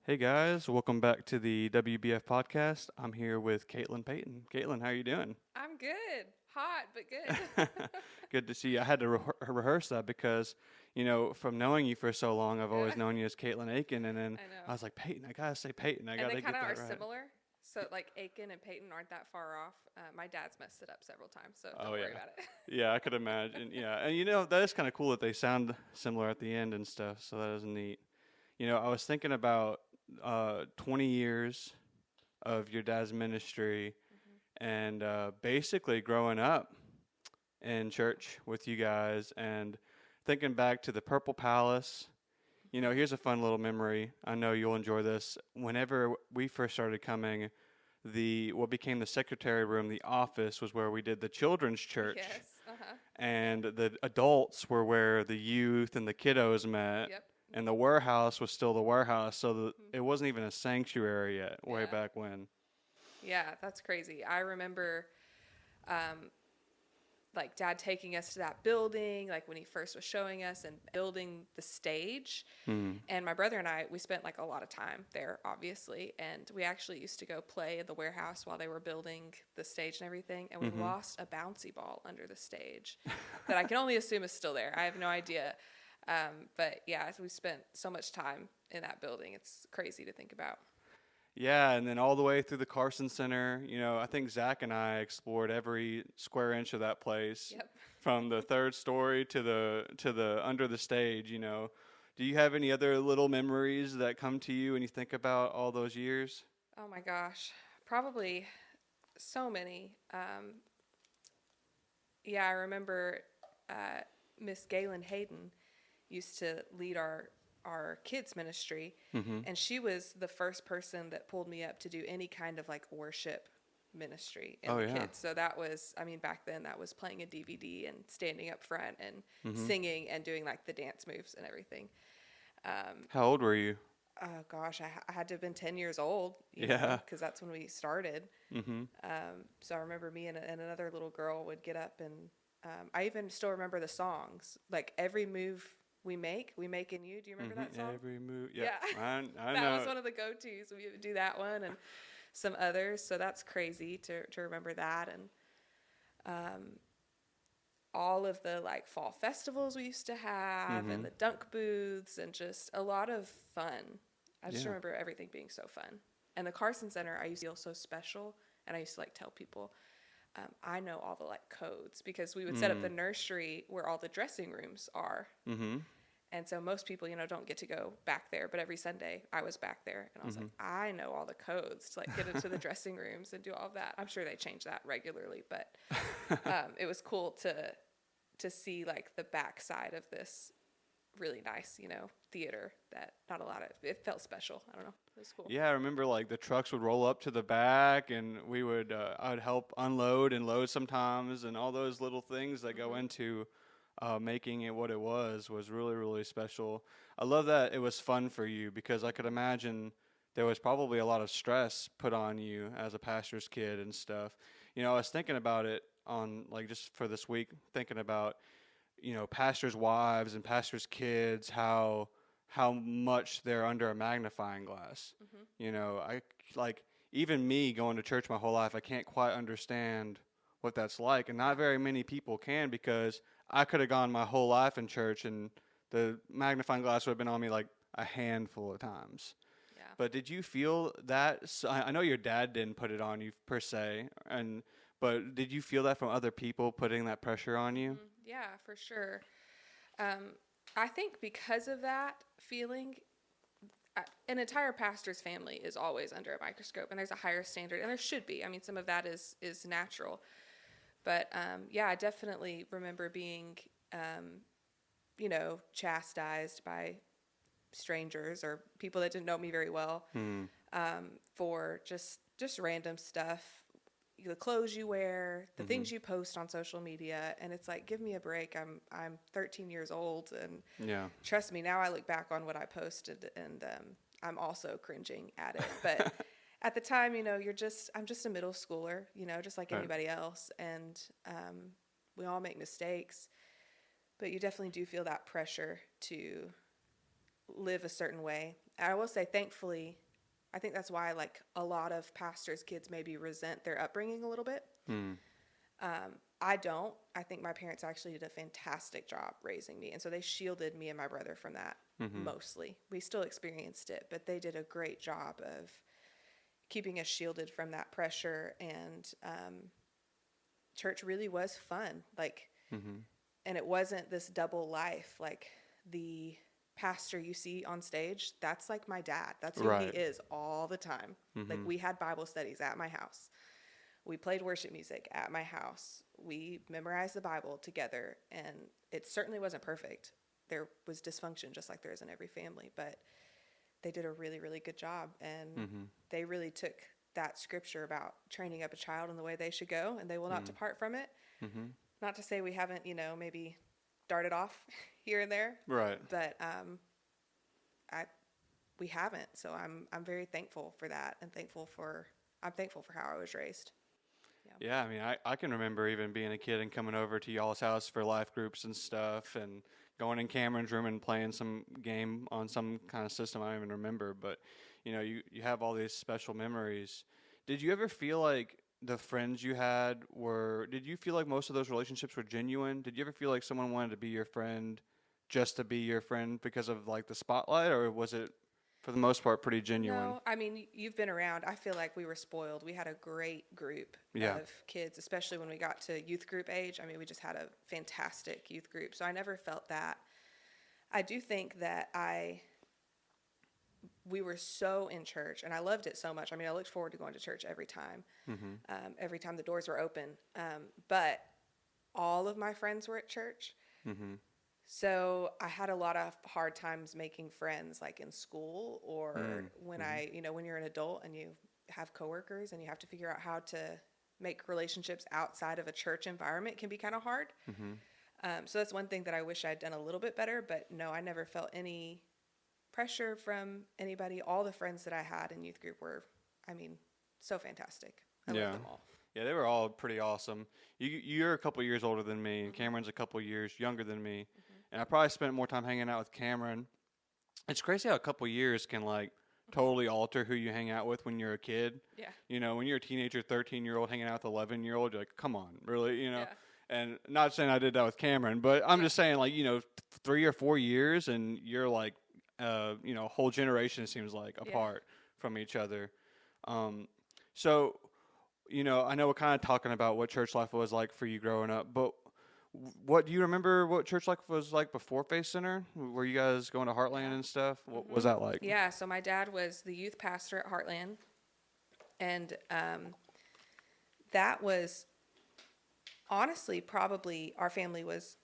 Hey guys, welcome back to the WBF podcast. I'm here with Caitlyn Peyton. Caitlyn, how are you doing? I'm good. Hot, but good. Good to see you. I had to rehearse that because, from knowing you for so long, I've Yeah, always known you as Caitlyn Aiken, and then I know. I was like, Peyton, I gotta say Peyton. I And they gotta kind get of are that right. similar. So, like, Aiken and Peyton aren't that far off. My dad's messed it up several times, so don't Oh worry yeah, about it. yeah, I could imagine. Yeah, and that is kind of cool that they sound similar at the end and stuff. So that is neat. I was thinking about 20 years of your dad's ministry and basically growing up in church with you guys and thinking back to the Purple Palace. Here's a fun little memory. I know you'll enjoy this. Whenever we first started coming, the what became the secretary room, the office, was where we did the children's church, Yes. Uh huh. and the adults were where the youth and the kiddos met. Yep. And the warehouse was still the warehouse, so it Mm-hmm. wasn't even a sanctuary yet, way Yeah. back when. Yeah, that's crazy. I remember, um, like, dad taking us to that building, like, when he first was showing us and building the stage. Hmm. And my brother and I, we spent like a lot of time there, obviously. And we actually used to go play at the warehouse while they were building the stage and everything. And we Mm-hmm. lost a bouncy ball under the stage that I can only assume is still there. I have no idea. But yeah, we spent so much time in that building. It's crazy to think about. Yeah, and then all the way through the Carson Center. I think Zach and I explored every square inch of that place, Yep. from the third story to the under the stage. Do you have any other little memories that come to you when you think about all those years? Oh my gosh. Probably so many. Yeah, I remember uh, Miss Galen Hayden used to lead our kids ministry, Mm-hmm. and she was the first person that pulled me up to do any kind of like worship ministry in Oh the yeah. kids. So that was, I mean, back then that was playing a DVD and standing up front and Mm-hmm. singing and doing like the dance moves and everything. How old were you? Oh gosh, I had to have been 10 years old, Yeah. because that's when we started. Mm-hmm. So I remember me and another little girl would get up and I even still remember the songs. Like every move we make in you. Do you remember that Mm-hmm. song? Every move. Yeah. Yeah. I That know. was one of the go-tos. We would do that one and some others. So that's crazy to remember that. And um, all of the like fall festivals we used to have Mm-hmm. and the dunk booths and just a lot of fun. I just Yeah. remember everything being so fun. And the Carson Center, I used to feel so special. And I used to like tell people, I know all the like codes because we would set up the nursery where all the dressing rooms are. Mm-hmm. And so most people, don't get to go back there. But every Sunday I was back there and I was like, I know all the codes to like get into the dressing rooms and do all of that. I'm sure they change that regularly, but it was cool to see like the backside of this really nice, theater that not a lot of, it felt special. I don't know. It was cool. Yeah, I remember like the trucks would roll up to the back, and I would help unload and load sometimes, and all those little things that go into making it what it was really really special. I love that it was fun for you because I could imagine there was probably a lot of stress put on you as a pastor's kid and stuff. I was thinking about it on like just for this week, thinking about pastors' wives and pastors' kids, how much they're under a magnifying glass. I like even me going to church my whole life, I can't quite understand what that's like, and not very many people can because I could have gone my whole life in church and the magnifying glass would have been on me like a handful of times. Yeah. But did you feel that? I know your dad didn't put it on you per se, but did you feel that from other people putting that pressure on you? Yeah, for sure. Um, I think because of that feeling, an entire pastor's family is always under a microscope, and there's a higher standard, and there should be. I mean, some of that is natural, but yeah, I definitely remember being, chastised by strangers or people that didn't know me very well for just random stuff. The clothes you wear, the things you post on social media, and it's like, give me a break. I'm 13 years old, and Yeah. trust me, now I look back on what I posted, and I'm also cringing at it. But at the time, I'm just a middle schooler, just like Right. anybody else, and we all make mistakes. But you definitely do feel that pressure to live a certain way I will say, thankfully, I think that's why like a lot of pastors' kids maybe resent their upbringing a little bit. I don't. I think my parents actually did a fantastic job raising me. And so they shielded me and my brother from that mostly. We still experienced it, but they did a great job of keeping us shielded from that pressure. And church really was fun. Like, and it wasn't this double life. Like the pastor you see on stage, that's like my dad. That's who he is all the time. Like we had Bible studies at my house. We played worship music at my house. We memorized the Bible together, and it certainly wasn't perfect. There was dysfunction just like there is in every family, but they did a really, really good job, and they really took that scripture about training up a child in the way they should go, and they will not depart from it. Not to say we haven't, maybe darted off here and there, right? But we haven't. So I'm very thankful for that, and I'm thankful for how I was raised. Yeah, I mean, I can remember even being a kid and coming over to y'all's house for life groups and stuff, and going in Cameron's room and playing some game on some kind of system I don't even remember. But, you have all these special memories. Did you ever feel like the friends you had did you feel like most of those relationships were genuine? Did you ever feel like someone wanted to be your friend just to be your friend because of, like, the spotlight, or was it, for the most part, pretty genuine? No, I mean, you've been around. I feel like we were spoiled. We had a great group of kids, especially when we got to youth group age. I mean, we just had a fantastic youth group. So I never felt that. I do think that we were so in church, and I loved it so much. I mean, I looked forward to going to church every time the doors were open. But all of my friends were at church. So I had a lot of hard times making friends, like in school or when when you're an adult and you have coworkers and you have to figure out how to make relationships outside of a church environment can be kind of hard. So that's one thing that I wish I'd done a little bit better, but no, I never felt any pressure from anybody. All the friends that I had in youth group were, so fantastic. I loved them all. Yeah, they were all pretty awesome. You're a couple years older than me, and Cameron's a couple years younger than me. And I probably spent more time hanging out with Cameron. It's crazy how a couple years can, like, totally alter who you hang out with when you're a kid. Yeah. When you're a teenager, 13-year-old hanging out with 11-year-old, you're like, come on, really? Yeah. And not saying I did that with Cameron, but I'm just saying, like, 3 or 4 years, and you're like, a whole generation seems like apart from each other. So, I know we're kind of talking about what church life was like for you growing up, but what do you remember what church life was like before Faith Center? Were you guys going to Heartland and stuff? What was that like? Yeah, so my dad was the youth pastor at Heartland, and that was honestly probably our family was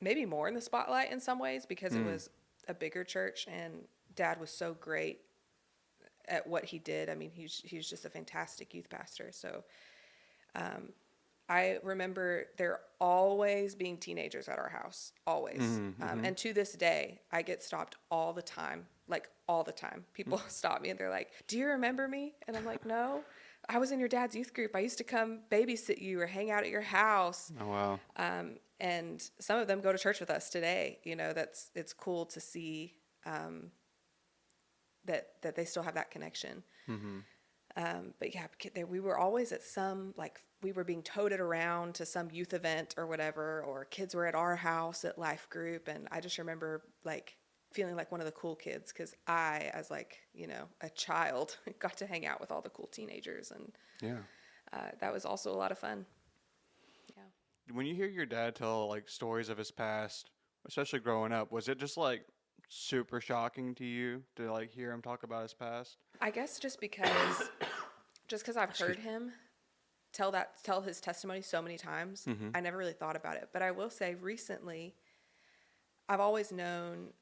maybe more in the spotlight in some ways because it was a bigger church, and Dad was so great at what he did. I mean, he's just a fantastic youth pastor. So I remember there always being teenagers at our house, always. And to this day, I get stopped all the time, like all the time. People stop me and they're like, do you remember me? And I'm like, no, I was in your dad's youth group. I used to come babysit you or hang out at your house. Oh, wow. And some of them go to church with us today. It's cool to see that they still have that connection. But yeah, we were always at some, like, we were being toted around to some youth event or whatever, or kids were at our house at life group. And I just remember, like, feeling like one of the cool kids because I, as, like, a child, got to hang out with all the cool teenagers. And that was also a lot of fun. Yeah. When you hear your dad tell, like, stories of his past, especially growing up, was it just, like, super shocking to you to, like, hear him talk about his past? I guess just because I've heard him tell his testimony so many times, I never really thought about it. But I will say recently, I've always known,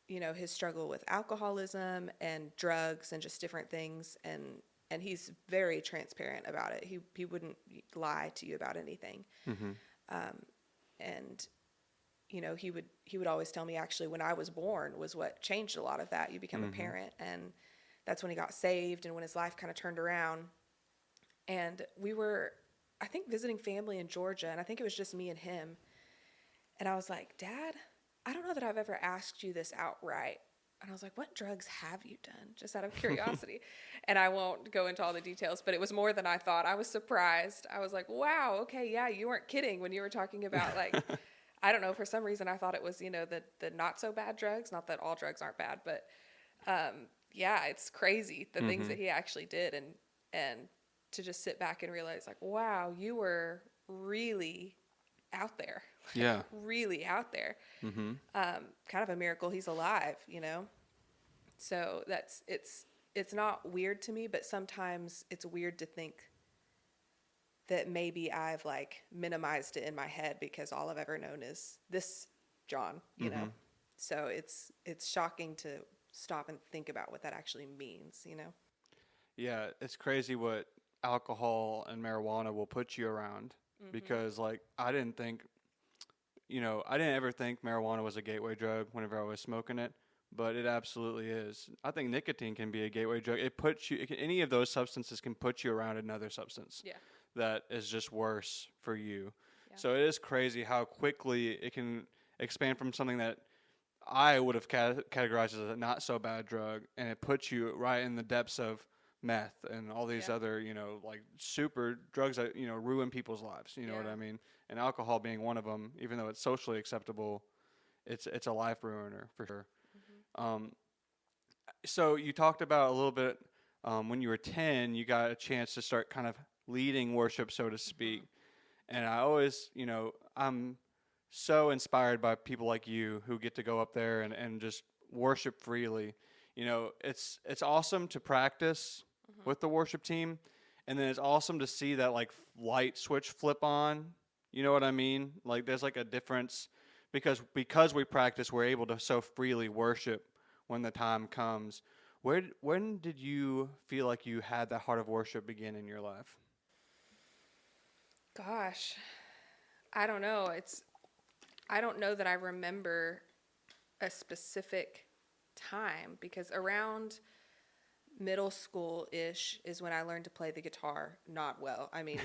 his struggle with alcoholism and drugs and just different things. And he's very transparent about it. He wouldn't lie to you about anything. And he would always tell me, actually, when I was born was what changed a lot of that. You become a parent, and that's when he got saved and when his life kind of turned around. And we were, I think, visiting family in Georgia, and I think it was just me and him. And I was like, Dad, I don't know that I've ever asked you this outright. And I was like, what drugs have you done? Just out of curiosity. And I won't go into all the details, but it was more than I thought. I was surprised. I was like, wow, okay, yeah, you weren't kidding when you were talking about, like, I don't know, for some reason I thought it was, the not so bad drugs. Not that all drugs aren't bad, but yeah, it's crazy the things that he actually did. And to just sit back and realize, like, wow, you were really out there. Yeah. Really out there. Kind of a miracle he's alive, So it's not weird to me, but sometimes it's weird to think that maybe I've like minimized it in my head because all I've ever known is this John, you know? So it's shocking to stop and think about what that actually means, Yeah, it's crazy what alcohol and marijuana will put you around because, like, I didn't ever think marijuana was a gateway drug whenever I was smoking it, but it absolutely is. I think nicotine can be a gateway drug. Any of those substances can put you around another substance that is just worse for you. Yeah. So it is crazy how quickly it can expand from something that I would have categorized as a not so bad drug, and it puts you right in the depths of meth and all these other, like super drugs that, ruin people's lives. You know what I mean? And alcohol being one of them, even though it's socially acceptable, it's a life ruiner for sure. So you talked about a little bit when you were 10, you got a chance to start kind of leading worship, so to speak. And I always, I'm so inspired by people like you who get to go up there and just worship freely. It's awesome to practice with the worship team, and then it's awesome to see that like light switch flip on. You know what I mean? Like there's like a difference because we practice, we're able to so freely worship when the time comes. When did you feel like you had that heart of worship begin in your life? Gosh, I don't know. I don't know that I remember a specific time because around middle school-ish is when I learned to play the guitar not well. I mean,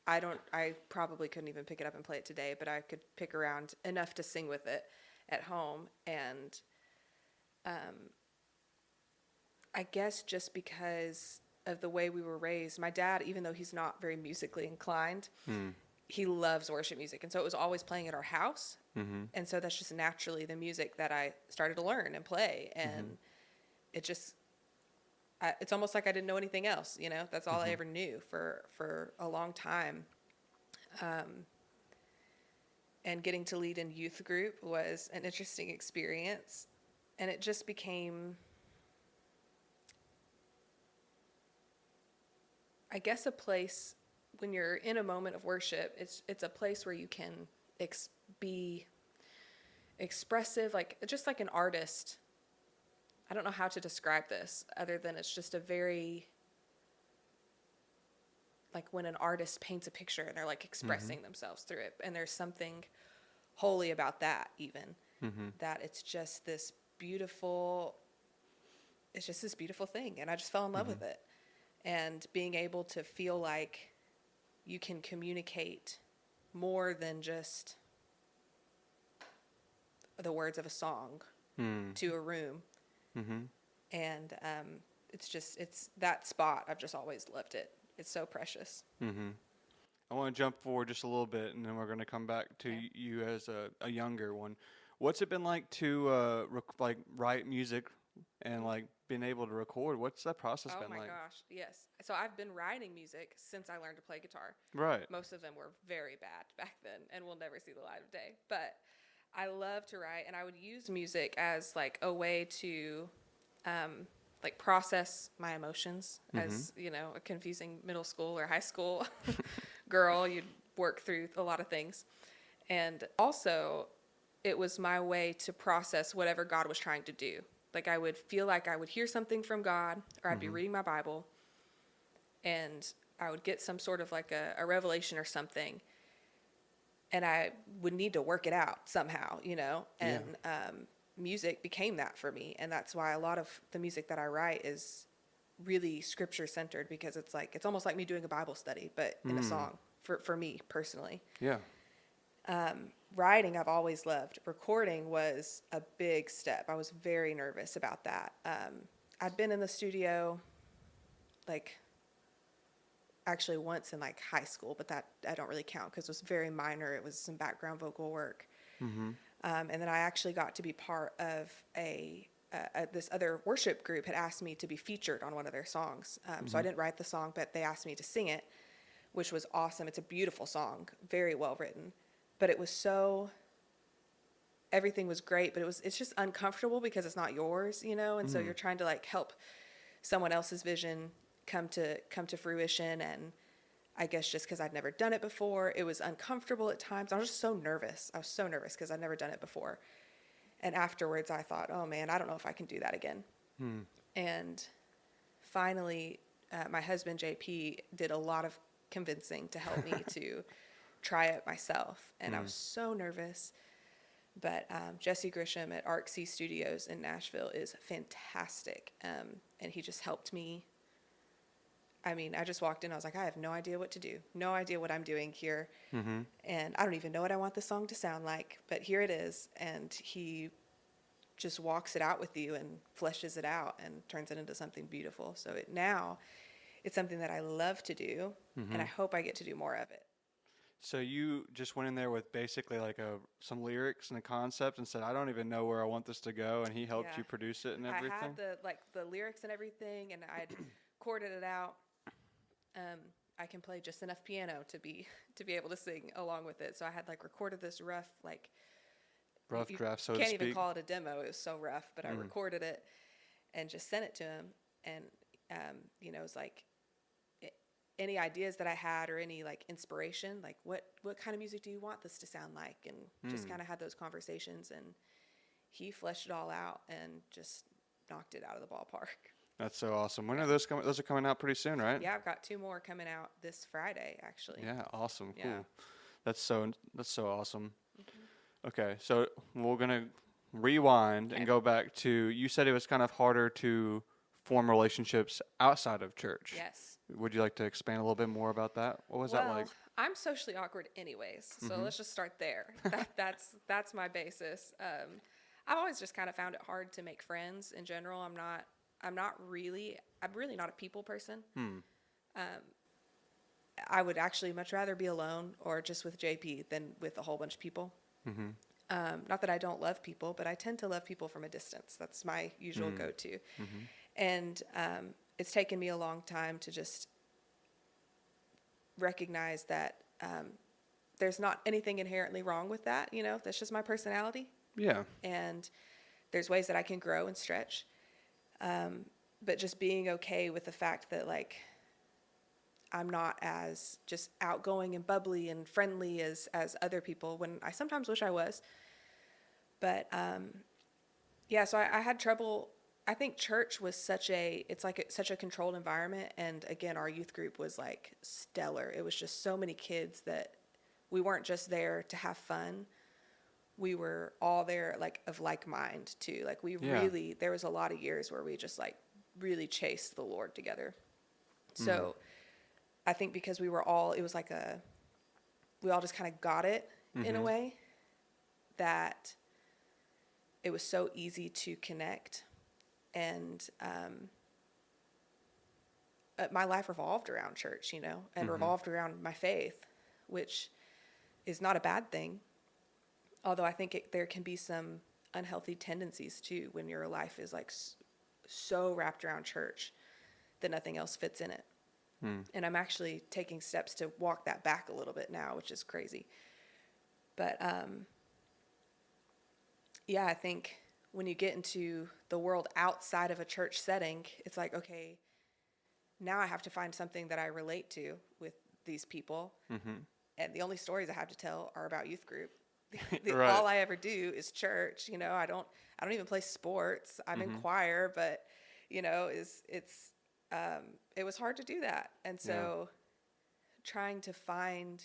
I probably couldn't even pick it up and play it today, but I could pick around enough to sing with it at home. And I guess just because of the way we were raised, my dad, even though he's not very musically inclined, he loves worship music. And so it was always playing at our house. And so that's just naturally the music that I started to learn and play. And it's almost like I didn't know anything else, That's all I ever knew for a long time. And getting to lead in youth group was an interesting experience. And it just became, I guess, a place when you're in a moment of worship, it's a place where you can be expressive, just like an artist. I don't know how to describe this other than it's just a very, like when an artist paints a picture and they're like expressing themselves through it. And there's something holy about that even, that it's just this beautiful thing. And I just fell in love with it. And being able to feel like you can communicate more than just the words of a song to a room. And it's that spot. I've just always loved it. It's so precious. I want to jump forward just a little bit, and then we're going to come back to you as a younger one. What's it been like to write music and like being able to record? What's that process been like? Oh my gosh, yes. So I've been writing music since I learned to play guitar. Right. Most of them were very bad back then and will never see the light of day. But I love to write, and I would use music as like a way to like process my emotions. As a confusing middle school or high school girl, you'd work through a lot of things. And also it was my way to process whatever God was trying to do. Like I would feel like I would hear something from God, or I'd be reading my Bible and I would get some sort of like a revelation or something, and I would need to work it out somehow, and music became that for me. And that's why a lot of the music that I write is really scripture centered, because it's almost like me doing a Bible study, but in a song for me personally. Yeah. Writing, I've always loved. Recording was a big step. I was very nervous about that. I'd been in the studio, like, actually once in like high school, but that I don't really count because it was very minor. It was some background vocal work. And then I actually got to be part of this other worship group had asked me to be featured on one of their songs. So I didn't write the song, but they asked me to sing it, which was awesome. It's a beautiful song, very well written. But it was everything was great, but it's just uncomfortable because it's not yours, and so you're trying to like help someone else's vision come to fruition. And I guess just because I'd never done it before, it was uncomfortable at times. I was just so nervous. I was so nervous because I'd never done it before. And afterwards I thought, oh man, I don't know if I can do that again. And finally, my husband, JP, did a lot of convincing to help me to try it myself. And I was so nervous. But Jesse Grisham at ArcC Studios in Nashville is fantastic. And he just helped me. I mean, I just walked in. I was like, I have no idea what to do. No idea what I'm doing here. And I don't even know what I want the song to sound like. But here it is. And he just walks it out with you and fleshes it out and turns it into something beautiful. So now it's something that I love to do. And I hope I get to do more of it. So you just went in there with basically like some lyrics and a concept and said, I don't even know where I want this to go. And he helped you produce it and everything? I had the lyrics and everything, and I'd chorded it out. I can play just enough piano to be able to sing along with it. So I had like recorded this rough draft, so to speak. Can't even call it a demo. It was so rough, but I recorded it and just sent it to him. And, it was like any ideas that I had or any like inspiration, like what kind of music do you want this to sound like? And just kind of had those conversations, and he fleshed it all out and just knocked it out of the ballpark. That's so awesome. When are those coming? Those are coming out pretty soon, right? Yeah, I've got 2 more coming out this Friday, actually. Yeah, awesome. Yeah. Cool. That's so awesome. Okay, so we're going to rewind and go back to, you said it was kind of harder to form relationships outside of church. Yes. Would you like to expand a little bit more about that? What was that like? I'm socially awkward anyways, so let's just start there. That's my basis. I've always just kind of found it hard to make friends in general. I'm really not a people person. I would actually much rather be alone or just with JP than with a whole bunch of people. Not that I don't love people, but I tend to love people from a distance. That's my usual go-to. And it's taken me a long time to just recognize that there's not anything inherently wrong with that. That's just my personality. Yeah. And there's ways that I can grow and stretch. But just being okay with the fact that like I'm not as just outgoing and bubbly and friendly as other people, when I sometimes wish I was. But so I had trouble. I think church was such a controlled environment, and again, our youth group was like stellar. It was just so many kids that we weren't just there to have fun. We were all there like of like mind too. Like really, there was a lot of years where we just like really chased the Lord together. So I think because we all just kind of got it in a way that it was so easy to connect. And my life revolved around church, and revolved around my faith, which is not a bad thing. Although I think there can be some unhealthy tendencies too when your life is like so wrapped around church that nothing else fits in it. And I'm actually taking steps to walk that back a little bit now, which is crazy. But I think when you get into the world outside of a church setting, it's like, okay, now I have to find something that I relate to with these people. And the only stories I have to tell are about youth group. Right. All I ever do is church. I don't even play sports. I'm in choir, but it was hard to do that. And so trying to find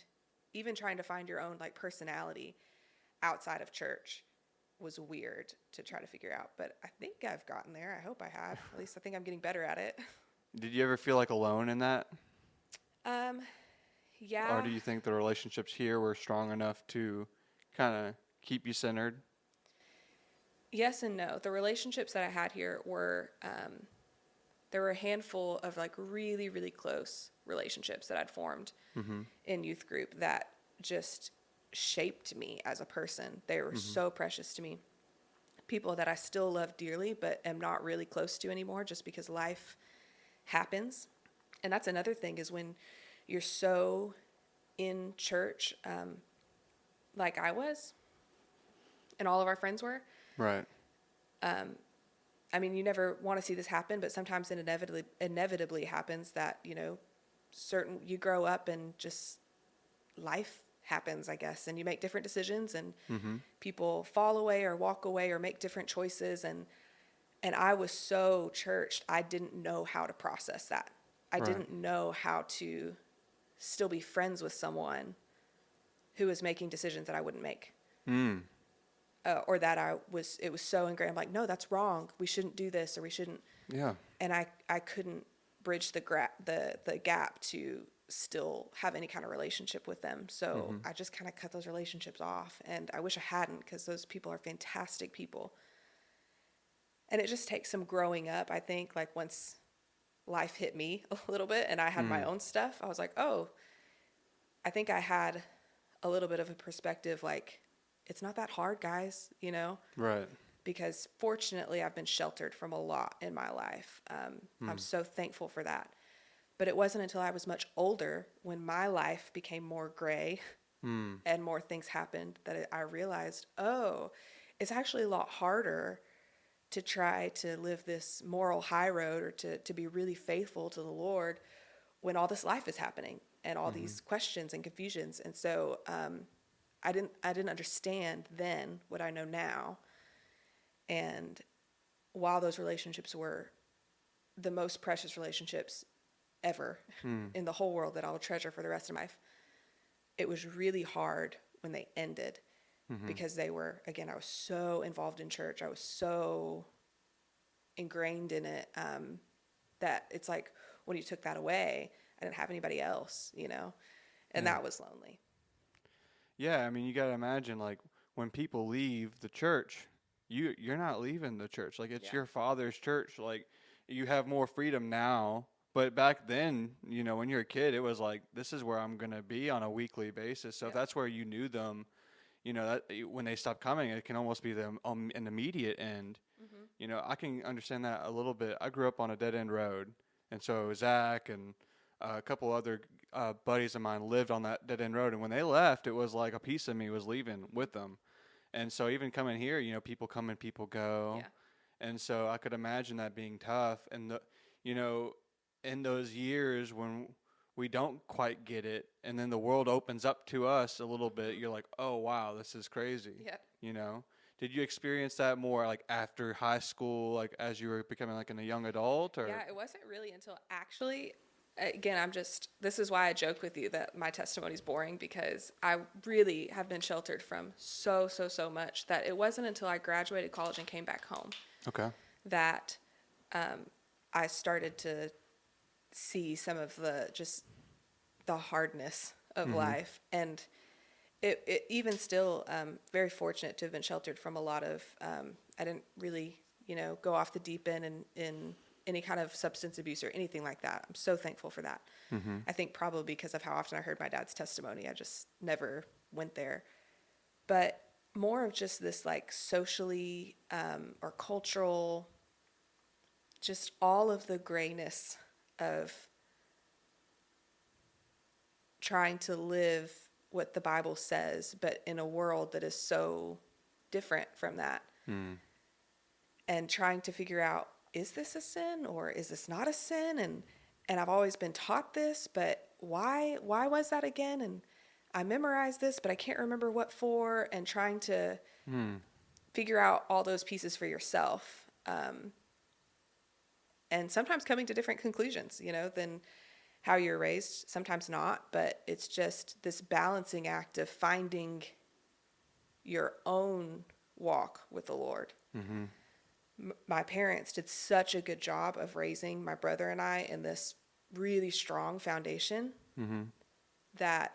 your own like personality outside of church was weird to try to figure out, but I think I've gotten there. I hope I have. At least I think I'm getting better at it. Did you ever feel like alone in that? Yeah. Or do you think the relationships here were strong enough to kind of keep you centered? Yes and no. The relationships that I had here were, there were a handful of like really, really close relationships that I'd formed in youth group that just shaped me as a person. They were so precious to me. People that I still love dearly, but am not really close to anymore just because life happens. And that's another thing, is when you're so in church, like I was, and all of our friends were. Right. I mean, you never want to see this happen, but sometimes it inevitably happens that, you know, you grow up and just life happens, I guess, and you make different decisions, and people fall away or walk away or make different choices. And I was so churched, I didn't know how to process that. I didn't know how to still be friends with someone who was making decisions that I wouldn't make. Or that it was so ingrained. I'm like, no, that's wrong. We shouldn't do this, or we shouldn't. Yeah. And I couldn't bridge the gap to still have any kind of relationship with them. So I just kind of cut those relationships off. And I wish I hadn't, because those people are fantastic people. And it just takes some growing up, I think. Like, once life hit me a little bit and I had my own stuff, I was like, oh, I think I had a little bit of a perspective, like, it's not that hard, guys, you know? Right. Because fortunately, I've been sheltered from a lot in my life. I'm so thankful for that. But it wasn't until I was much older, when my life became more gray and more things happened, that I realized, oh, it's actually a lot harder to try to live this moral high road, or to be really faithful to the Lord when all this life is happening and all these questions and confusions. And so I didn't understand then what I know now. And while those relationships were the most precious relationships ever in the whole world that I'll treasure for the rest of my life, it was really hard when they ended, because they were, again, I was so involved in church. I was so ingrained in it, that it's like, when you took that away, I didn't have anybody else, you know, and that was lonely. Yeah, I mean, you got to imagine, like, when people leave the church, you're not leaving the church. Like, it's your father's church. Like, you have more freedom now. But back then, you know, when you're a kid, it was like, this is where I'm going to be on a weekly basis. So if that's where you knew them, you know, that when they stop coming, it can almost be an immediate end. You know, I can understand that a little bit. I grew up on a dead-end road. And so Zach and a couple other buddies of mine lived on that dead-end road. And when they left, it was like a piece of me was leaving with them. And so even coming here, you know, people come and people go. Yeah. And so I could imagine that being tough. And, you know, in those years when we don't quite get it, and then the world opens up to us a little bit, you're like, oh, wow, this is crazy. Yeah. You know? Did you experience that more like after high school, like as you were becoming like a young adult? Or? Yeah, it wasn't really until actually, again, this is why I joke with you that my testimony is boring, because I really have been sheltered from so much, that it wasn't until I graduated college and came back home that I started to see some of the hardness of life. And it even still, very fortunate to have been sheltered from a lot of, I didn't really, you know, go off the deep end in any kind of substance abuse or anything like that. I'm so thankful for that. I think probably because of how often I heard my dad's testimony, I just never went there. But more of just this like socially or cultural, just all of the grayness of trying to live what the Bible says, but in a world that is so different from that. And trying to figure out, is this a sin or is this not a sin? And I've always been taught this, but why was that again? And I memorized this, but I can't remember what for, and trying to figure out all those pieces for yourself. And sometimes coming to different conclusions, you know, than how you're raised, sometimes not, but it's just this balancing act of finding your own walk with the Lord. My parents did such a good job of raising my brother and I in this really strong foundation that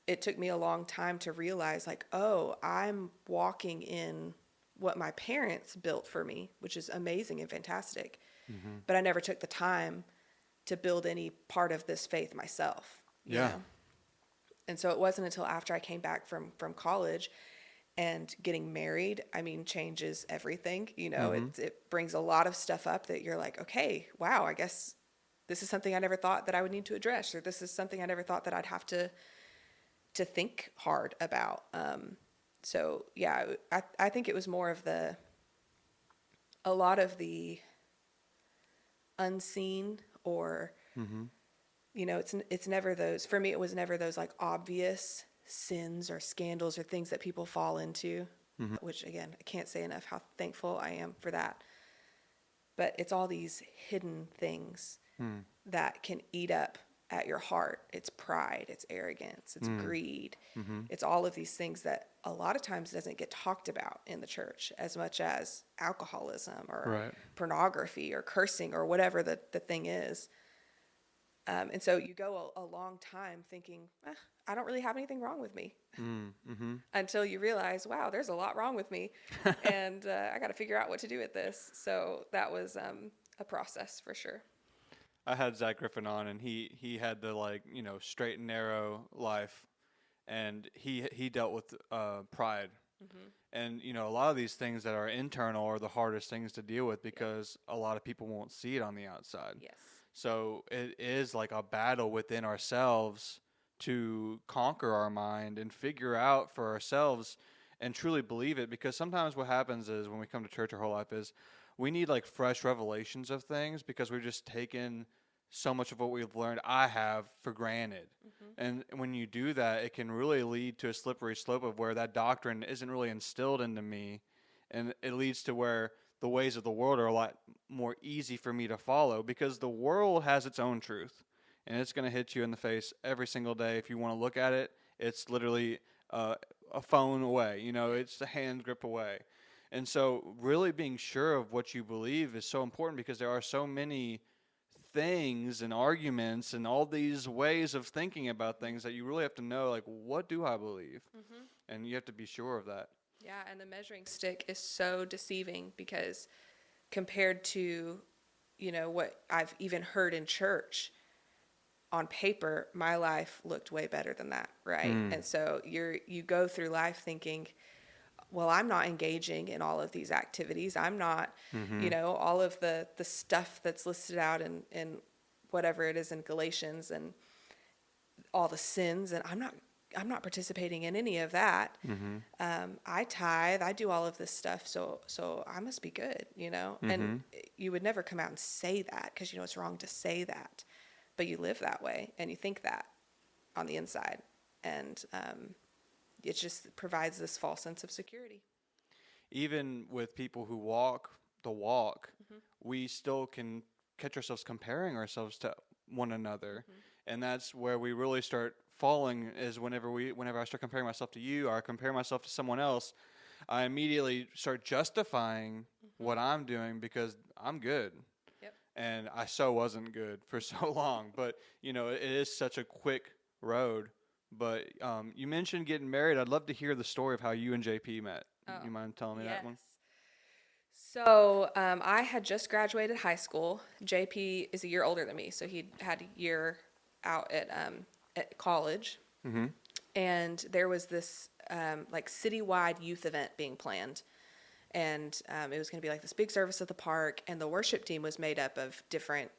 it took me a long time to realize, like, oh, I'm walking in what my parents built for me, which is amazing and fantastic. Mm-hmm. But I never took the time to build any part of this faith myself. You know? And so it wasn't until after I came back from college and getting married, I mean, changes everything. You know, Mm-hmm. it brings a lot of stuff up that you're like, okay, wow, I guess this is something I never thought that I would need to address, or this is something I never thought that I'd have to think hard about. So yeah, I think it was more of a lot of the unseen, or, Mm-hmm. you know, it's never those, for me, it was never those like obvious sins or scandals or things that people fall into, Mm-hmm. which again, I can't say enough how thankful I am for that. But it's all these hidden things that can eat up at your heart. It's pride, it's arrogance, it's greed. Mm-hmm. It's all of these things that a lot of times doesn't get talked about in the church as much as alcoholism or Right. pornography or cursing or whatever the thing is. And so you go a long time thinking, I don't really have anything wrong with me, Mm-hmm. until you realize, wow, there's a lot wrong with me, and I got to figure out what to do with this. So that was a process for sure. I had Zach Griffin on, and he had the, like, you know, straight and narrow life, and he dealt with pride. Mm-hmm. And, you know, a lot of these things that are internal are the hardest things to deal with because a lot of people won't see it on the outside. Yes. So it is like a battle within ourselves to conquer our mind and figure out for ourselves and truly believe it. Because sometimes what happens is when we come to church our whole life is we need like fresh revelations of things because we've just taken so much of what we've learned, I have, for granted. And when you do that, it can really lead to a slippery slope of where that doctrine isn't really instilled into me. And it leads to where the ways of the world are a lot more easy for me to follow because the world has its own truth. And it's going to hit you in the face every single day. If you want to look at it, it's literally a phone away. You know, it's a hand grip away. And so really being sure of what you believe is so important because there are so many things and arguments and all these ways of thinking about things that you really have to know, like, what do I believe? Mm-hmm. And you have to be sure of that. Yeah, and the measuring stick is so deceiving because compared to, you know, what I've even heard in church, on paper, my life looked way better than that, right? And so you go through life thinking, well, I'm not engaging in all of these activities. I'm not, you know, all of the stuff that's listed out in whatever it is in Galatians and all the sins, and I'm not participating in any of that. I tithe, I do all of this stuff, so I must be good, you know? And you would never come out and say that because you know it's wrong to say that, but you live that way and you think that on the inside, and it just provides this false sense of security. Even with people who walk the walk, we still can catch ourselves comparing ourselves to one another. And that's where we really start falling is whenever I start comparing myself to you or I compare myself to someone else, I immediately start justifying what I'm doing because I'm good. Yep. And I wasn't good for so long. But, you know, it is such a quick road. But you mentioned getting married. I'd love to hear the story of how you and JP met. You mind telling me that one? So I had just graduated high school. JP is a year older than me, so he had a year out at college. And there was this like citywide youth event being planned. And it was going to be like this big service at the park, and the worship team was made up of different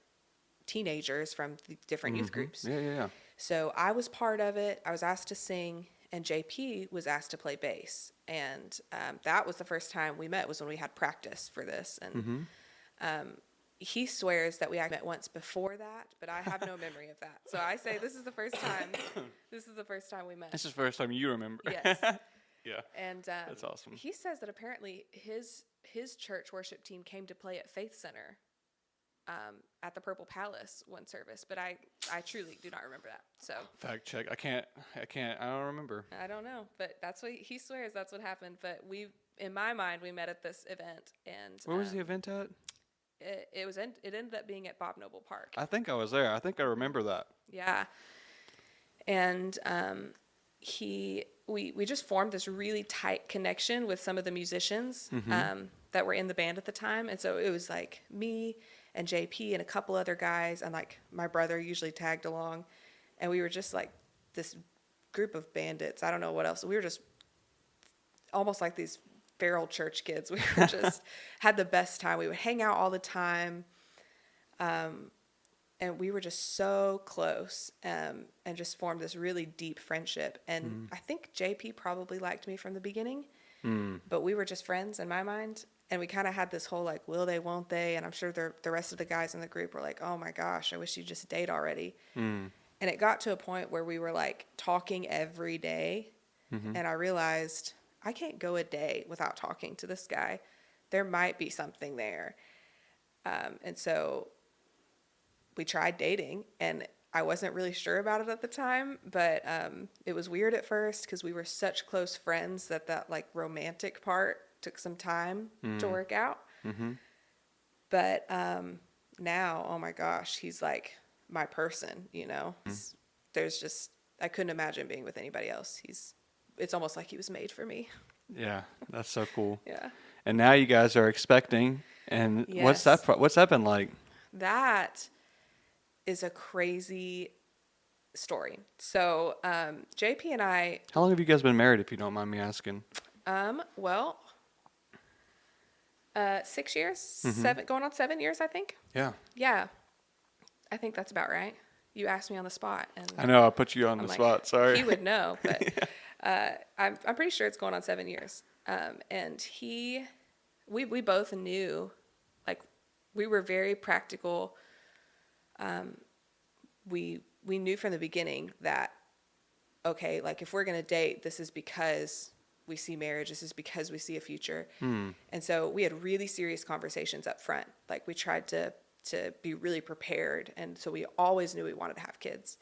teenagers from the different youth groups. Yeah. So I was part of it. I was asked to sing, and JP was asked to play bass. And that was the first time we met, was when we had practice for this. And he swears that we met once before that, but I have no memory of that. So I say this is the first time. This is the first time we met. This is the first time you remember. Yes. Yeah. And that's awesome. He says that apparently his church worship team came to play at Faith Center at the Purple Palace one service, but I truly do not remember that. So fact check. I don't remember. I don't know, but that's what he swears. That's what happened. But in my mind, we met at this event, and where was the event at? It ended up being at Bob Noble Park. I think I was there. I think I remember that. Yeah, and we just formed this really tight connection with some of the musicians that were in the band at the time. And so it was like me and JP and a couple other guys, and like my brother usually tagged along, and we were just like this group of bandits. I don't know what else. We were just almost like these feral church kids. We were just had the best time. We would hang out all the time. And we were just so close, and just formed this really deep friendship. And I think JP probably liked me from the beginning, but we were just friends in my mind. And we kind of had this whole like, will they, won't they? And I'm sure the rest of the guys in the group were like, oh my gosh, I wish you'd just date already. And it got to a point where we were like talking every day. And I realized I can't go a day without talking to this guy. There might be something there. And so we tried dating, and I wasn't really sure about it at the time, but it was weird at first because we were such close friends that like romantic part took some time to work out. But now, oh my gosh, he's like my person, you know. There's just, I couldn't imagine being with anybody else. It's almost like he was made for me. Yeah, that's so cool. Yeah. And now you guys are expecting, and Yes. what's that been like? That is a crazy story. So JP and I, How long have you guys been married, if you don't mind me asking? well, 6 years, 7, going on 7 years, I think. Yeah. Yeah, I think that's about right. You asked me on the spot, and I know I put you on the like, spot. Sorry. he would know, but I'm pretty sure it's going on 7 years. And we both knew, like, we were very practical. We knew from the beginning that, okay, like if we're going to date, this is because we see marriage. This is because we see a future. And so we had really serious conversations up front. Like we tried to be really prepared. And so we always knew we wanted to have kids.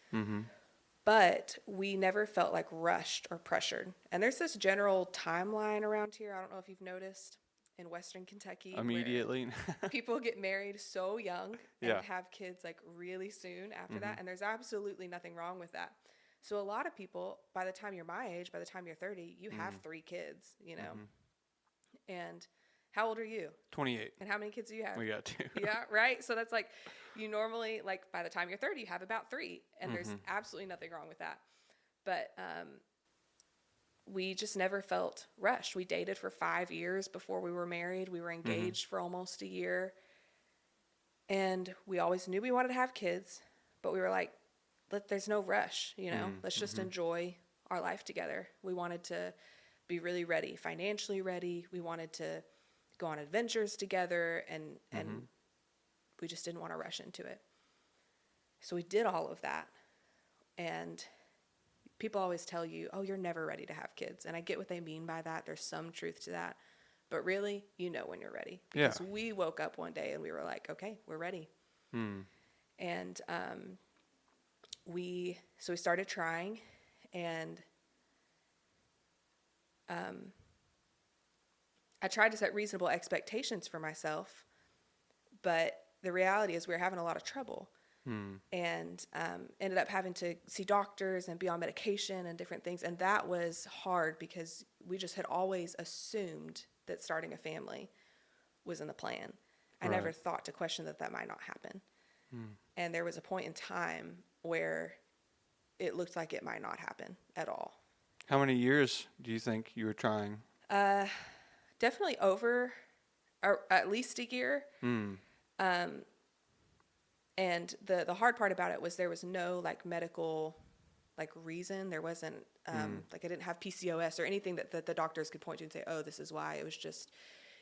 But we never felt like rushed or pressured. And there's this general timeline around here. I don't know if you've noticed in Western Kentucky. Immediately. People get married so young and Yeah. have kids like really soon after that. And there's absolutely nothing wrong with that. So a lot of people, by the time you're my age, by the time you're 30, you have 3 kids, you know. And how old are you? 28. And how many kids do you have? We got 2. Yeah, right? So that's like, you normally, like by the time you're 30, you have about 3. And there's absolutely nothing wrong with that. But we just never felt rushed. We dated for 5 years before we were married. We were engaged for almost a year. And we always knew we wanted to have kids, but we were like, there's no rush, you know. Let's just enjoy our life together. We wanted to be really ready, financially ready. We wanted to go on adventures together, and we just didn't want to rush into it. So we did all of that. And people always tell you, oh, you're never ready to have kids. And I get what they mean by that. There's some truth to that. But really, you know when you're ready. Because we woke up one day and we were like, okay, we're ready. And we started trying, and I tried to set reasonable expectations for myself, but the reality is we were having a lot of trouble. And ended up having to see doctors and be on medication and different things. And that was hard because we just had always assumed that starting a family was in the plan. I never thought to question that might not happen. And there was a point in time where it looked like it might not happen at all. How many years do you think you were trying? Definitely over at least a year. And the hard part about it was there was no like medical like reason. There wasn't like I didn't have PCOS or anything that the doctors could point to and say, oh, this is why. It was just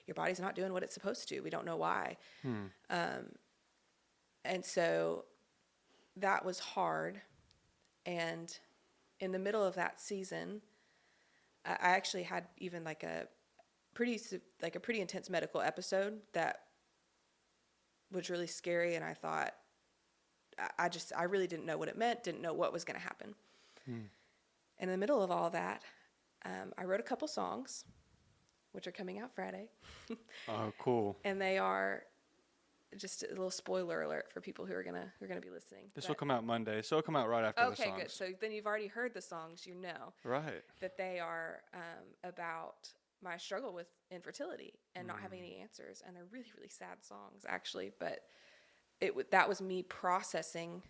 your body's not doing what it's supposed to. We don't know why. And so that was hard. And in the middle of that season, I actually had even like a pretty intense medical episode that was really scary. And I thought, I really didn't know what it meant, didn't know what was going to happen. And in the middle of all that, I wrote a couple songs, which are coming out Friday. Oh, cool. And they are just a little spoiler alert for people who are gonna be listening. This will come out Monday, so it'll come out right after the songs. Okay, good. So then you've already heard the songs, Right. that they are about my struggle with infertility and not having any answers, and they're really, really sad songs, actually. But that was me processing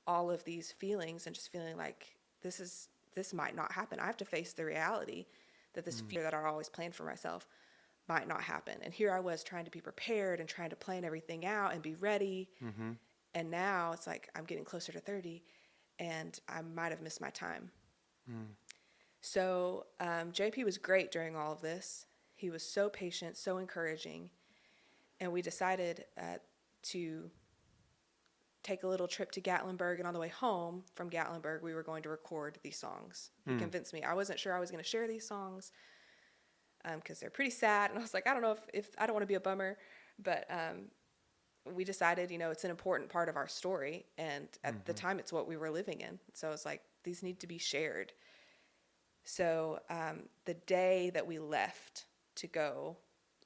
all of these feelings and just feeling like this might not happen. I have to face the reality that this fear that I always planned for myself might not happen. And here I was trying to be prepared and trying to plan everything out and be ready. Mm-hmm. And now it's like I'm getting closer to 30 and I might have missed my time. So JP was great during all of this. He was so patient, so encouraging. And we decided to take a little trip to Gatlinburg, and on the way home from Gatlinburg, we were going to record these songs. He convinced me. I wasn't sure I was going to share these songs because they're pretty sad, and I was like, I don't know if I don't want to be a bummer, but we decided, it's an important part of our story, and at the time, it's what we were living in. So I was like, these need to be shared. So the day that we left to go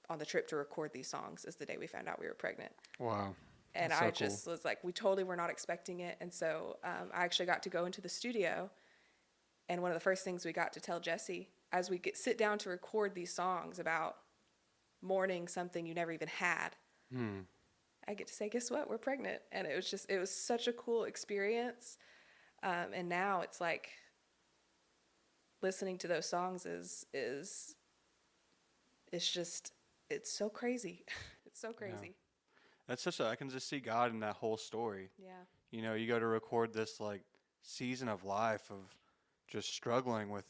on the trip to record these songs is the day we found out we were pregnant. Wow. And I just was like, we totally were not expecting it. And so I actually got to go into the studio. And one of the first things we got to tell Jesse as we sit down to record these songs about mourning something you never even had, I get to say, guess what? We're pregnant. And it was such a cool experience. And now it's like listening to those songs is it's so crazy. It's so crazy. Yeah. That's I can just see God in that whole story. Yeah. You go to record this like season of life of just struggling with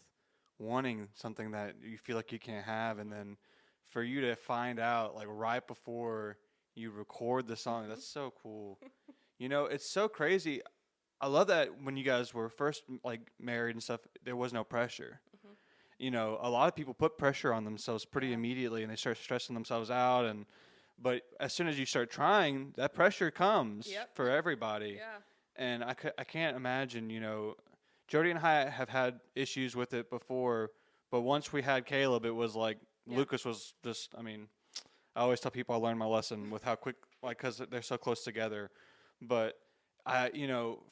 wanting something that you feel like you can't have, and then for you to find out like right before you record the song, that's so cool. It's so crazy. I love that when you guys were first like married and stuff, there was no pressure. A lot of people put pressure on themselves pretty immediately, and they start stressing themselves out, but as soon as you start trying, that pressure comes for everybody. Yeah. And I can't imagine, Jody and I have had issues with it before, but once we had Caleb, it was like Lucas was just, I always tell people I learned my lesson with how quick, because they're so close together. But,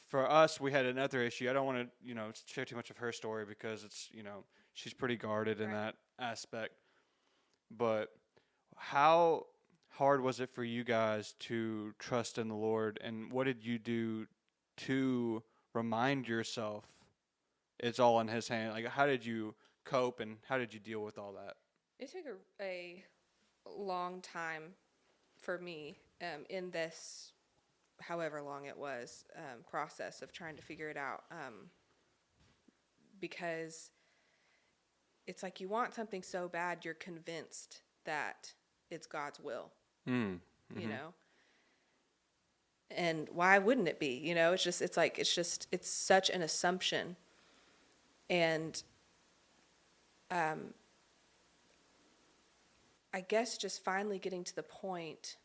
for us, we had another issue. I don't want to, share too much of her story because it's, she's pretty guarded in that aspect. But how hard was it for you guys to trust in the Lord, and what did you do to remind yourself it's all in His hand? Like, how did you cope, and how did you deal with all that? It took a long time for me in this, however long it was, process of trying to figure it out, because it's like you want something so bad, you're convinced that it's God's will. And why wouldn't it be? It's such an assumption. And I guess just finally getting to the point,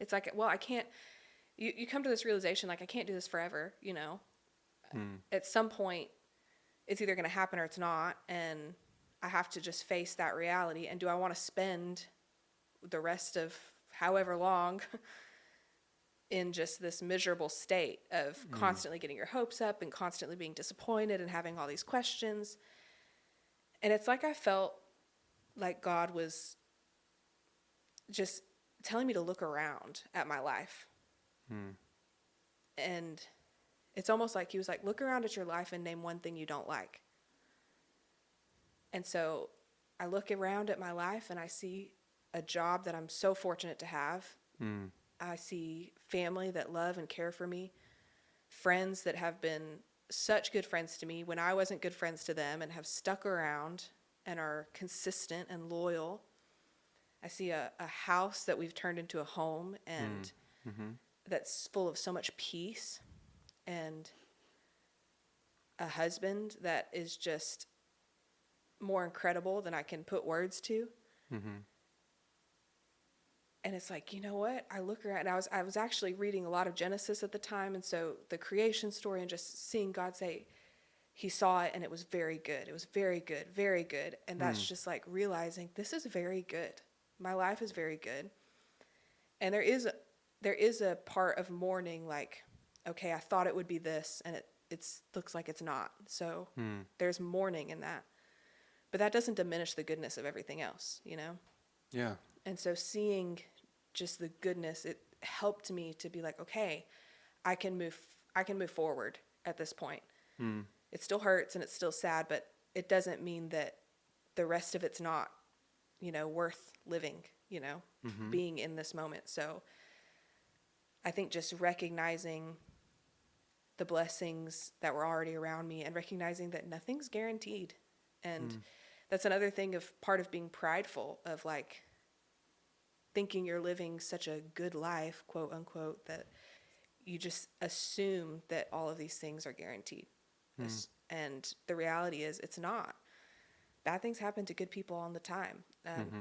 it's like, well, I can't, you come to this realization, like, I can't do this forever, At some point, it's either going to happen or it's not, and I have to just face that reality. And do I want to spend the rest of however long in just this miserable state of constantly getting your hopes up and constantly being disappointed and having all these questions? And it's like I felt like God was just telling me to look around at my life. And it's almost like He was like, look around at your life and name one thing you don't like. And so I look around at my life and I see a job that I'm so fortunate to have. I see family that love and care for me, friends that have been such good friends to me when I wasn't good friends to them and have stuck around and are consistent and loyal. I see a house that we've turned into a home and that's full of so much peace, and a husband that is just more incredible than I can put words to. And it's like, you know what? I look around, and I was actually reading a lot of Genesis at the time, and so the creation story and just seeing God say He saw it and it was very good. It was very good, very good. And that's just like realizing this is very good. My life is very good. And there is a part of mourning, like, okay, I thought it would be this, and it looks like it's not. So there's mourning in that. But that doesn't diminish the goodness of everything else, you know? Yeah. And so seeing just the goodness, it helped me to be like, okay, I can move forward at this point. It still hurts and it's still sad, but it doesn't mean that the rest of it's not, you know, worth living, you know, being in this moment. So I think just recognizing the blessings that were already around me and recognizing that nothing's guaranteed. And that's another thing of part of being prideful, of like thinking you're living such a good life, quote unquote, that you just assume that all of these things are guaranteed. And the reality is it's not. Bad things happen to good people all the time.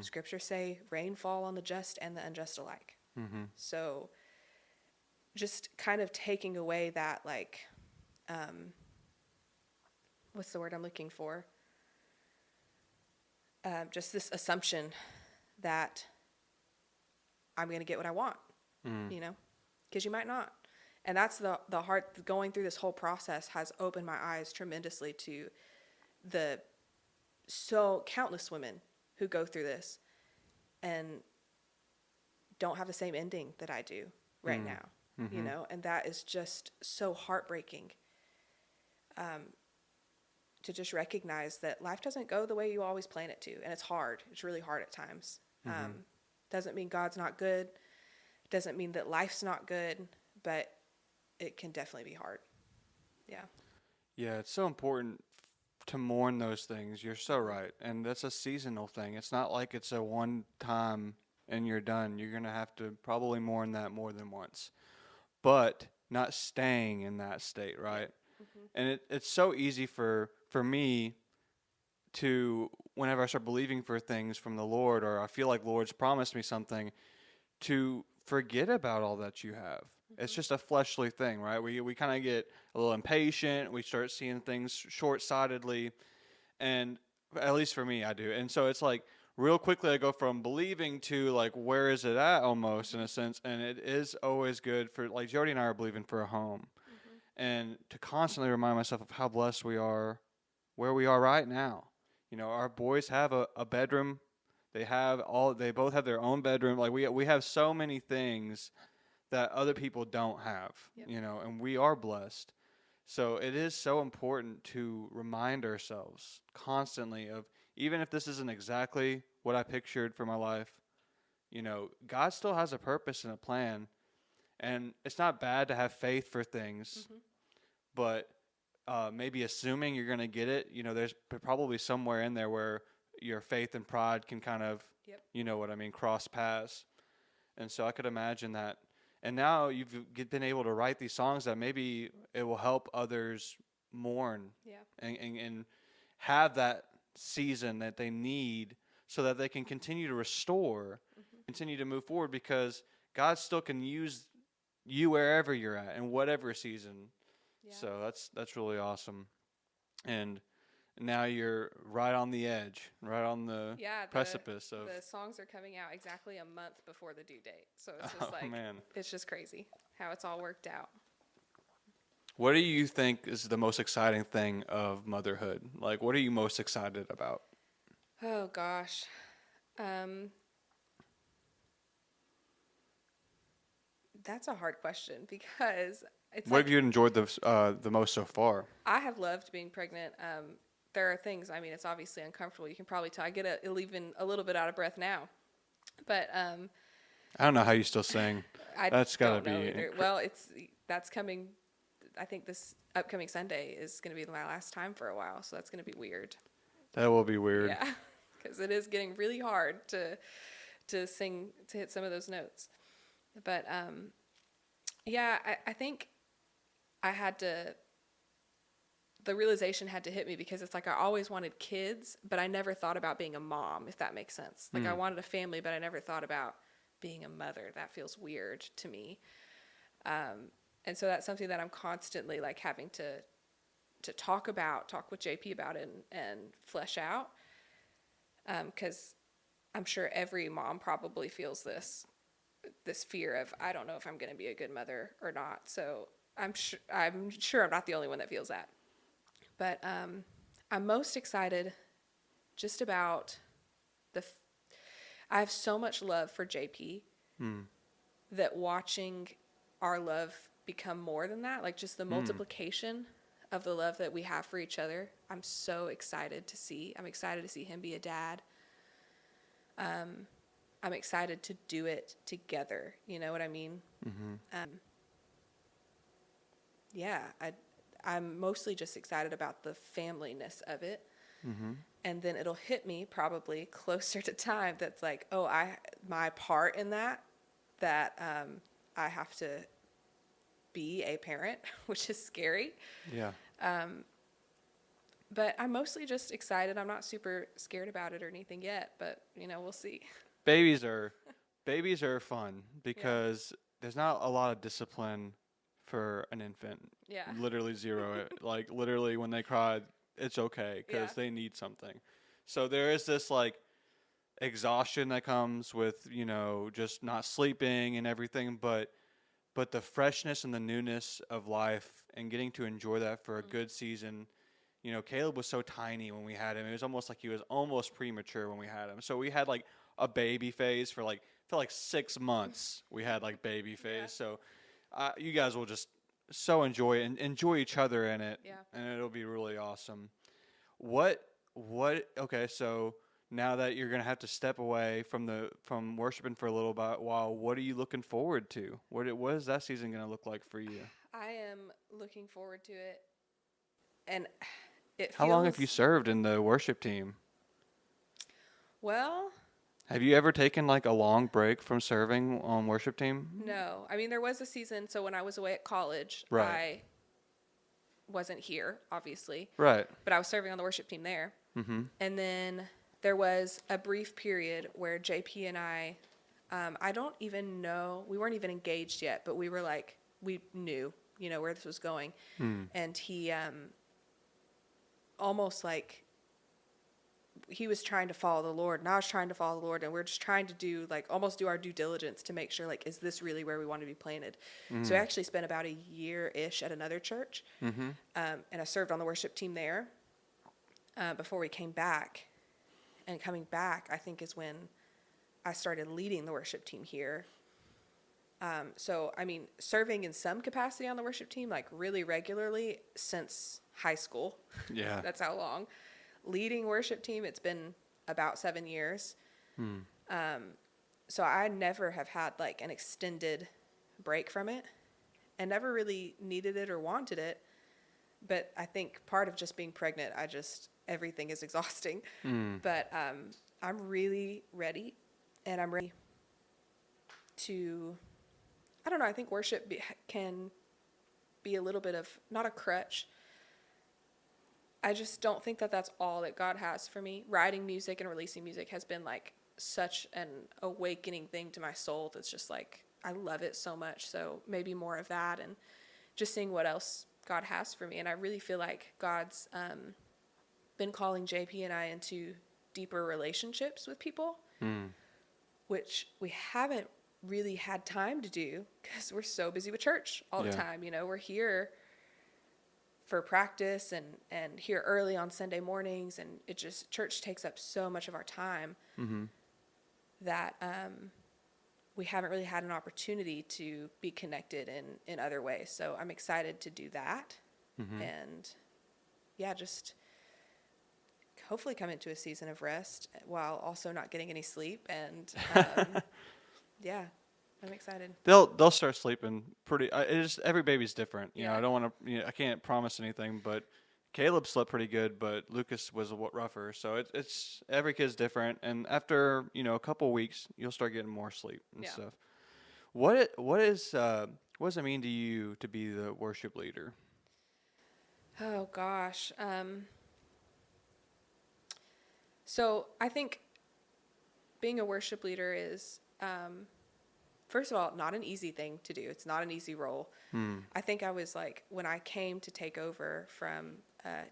Scriptures say rain fall on the just and the unjust alike. So just kind of taking away that, like, what's the word I'm looking for? Just this assumption that I'm going to get what I want, you know, because you might not. And that's the hard, going through this whole process has opened my eyes tremendously to the countless women who go through this and don't have the same ending that I do right now, you know, and that is just so heartbreaking. To just recognize that life doesn't go the way you always plan it to. And it's hard. It's really hard at times. Doesn't mean God's not good. Doesn't mean that life's not good, but it can definitely be hard. Yeah. Yeah, it's so important to mourn those things. You're so right. And that's a seasonal thing. It's not like it's a one time and you're done. You're going to have to probably mourn that more than once. But not staying in that state, right? And it's so easy for me to, whenever I start believing for things from the Lord, or I feel like Lord's promised me something, to forget about all that you have. It's just a fleshly thing, right? We kind of get a little impatient. We start seeing things short-sightedly, and at least for me, I do. And so it's like real quickly I go from believing to like, where is it at, almost, in a sense. And it is always good for, like, Jody and I are believing for a home. And to constantly remind myself of how blessed we are where we are right now. You know, our boys have a bedroom. They both have their own bedroom. Like we have so many things that other people don't have, you know, and we are blessed. So it is so important to remind ourselves constantly of, even if this isn't exactly what I pictured for my life, you know, God still has a purpose and a plan. And it's not bad to have faith for things, but maybe assuming you're going to get it, you know, there's probably somewhere in there where your faith and pride can kind of, you know what I mean, cross paths. And so I could imagine that. And now you've been able to write these songs that maybe it will help others mourn and have that season that they need so that they can continue to restore, continue to move forward, because God still can use you wherever you're at in whatever season. So that's really awesome. And now you're right on the edge, right on the precipice of. The songs are coming out exactly a month before the due date. So it's just it's just crazy how it's all worked out. What do you think is the most exciting thing of motherhood? Like, what are you most excited about? Oh gosh. That's a hard question, because it's what have you enjoyed the most so far? I have loved being pregnant. There are things, I mean, it's obviously uncomfortable. You can probably tell I get even a little bit out of breath now. But I don't know how you still sing. That's got to be. Well, that's coming. I think this upcoming Sunday is going to be my last time for a while, so that's going to be weird. That will be weird. Yeah, because it is getting really hard to sing, to hit some of those notes. But I think I had to. The realization had to hit me, because it's like I always wanted kids, but I never thought about being a mom, if that makes sense. Like I wanted a family, but I never thought about being a mother. That feels weird to me. And so that's something that I'm constantly like having to talk with JP about it and flesh out. 'Cause I'm sure every mom probably feels this. this fear of, I don't know if I'm going to be a good mother or not. So I'm sure I'm not the only one that feels that. But I'm most excited just about I have so much love for JP that watching our love become more than that, like just the multiplication of the love that we have for each other. I'm so excited to see. I'm excited to see him be a dad. I'm excited to do it together. You know what I mean? Yeah, I'm mostly just excited about the familyness of it. And then it'll hit me probably closer to time that's like, oh, my part in that I have to be a parent, which is scary. Yeah. But I'm mostly just excited. I'm not super scared about it or anything yet, but we'll see. Babies are fun because there's not a lot of discipline for an infant. Yeah. Literally zero. Like literally when they cry, it's okay because they need something. So there is this like exhaustion that comes with, just not sleeping and everything, but the freshness and the newness of life and getting to enjoy that for a good season. Caleb was so tiny when we had him. It was almost like he was almost premature when we had him. So we had like a baby phase for like 6 months. We had like baby phase. Yeah. So you guys will just so enjoy it and enjoy each other in it. Yeah. And it'll be really awesome. Okay, so now that you're going to have to step away from worshiping for a little while, what are you looking forward to? What is that season going to look like for you? I am looking forward to it. And How long have you served in the worship team? Well, have you ever taken like a long break from serving on worship team? No. I mean, there was a season. So when I was away at college, right. I wasn't here, obviously. Right. But I was serving on the worship team there. Mm-hmm. And then there was a brief period where JP and I don't even know, we weren't even engaged yet, but we were like, we knew, where this was going. And he almost like, he was trying to follow the Lord and I was trying to follow the Lord, and we're just trying to almost do our due diligence to make sure, is this really where we want to be planted? So I actually spent about a year-ish at another church. And I served on the worship team there before we came back. And coming back, I think, is when I started leading the worship team here. So, I mean, serving in some capacity on the worship team, really regularly since high school. Yeah. That's how long. Leading worship team, it's been about 7 years. So I never have had an extended break from it and never really needed it or wanted it. But I think part of just being pregnant, everything is exhausting. But I'm really ready, and I'm ready to, I don't know, I think worship can be a little bit of, not a crutch. I just don't think that that's all that God has for me. Writing music and releasing music has been such an awakening thing to my soul. That's just I love it so much. So maybe more of that and just seeing what else God has for me. And I really feel like God's been calling JP and I into deeper relationships with people, which we haven't really had time to do because we're so busy with church all the time. We're here for practice and here early on Sunday mornings, and church takes up so much of our time that we haven't really had an opportunity to be connected in other ways. So I'm excited to do that. And just hopefully come into a season of rest while also not getting any sleep. And I'm excited. They'll start sleeping pretty. Every baby's different. I don't want to. I can't promise anything, but Caleb slept pretty good, but Lucas was a rougher. So it's every kid's different, and after a couple weeks, you'll start getting more sleep and stuff. What does it mean to you to be the worship leader? Oh gosh. So I think being a worship leader is, first of all, not an easy thing to do. It's not an easy role. I think I was when I came to take over from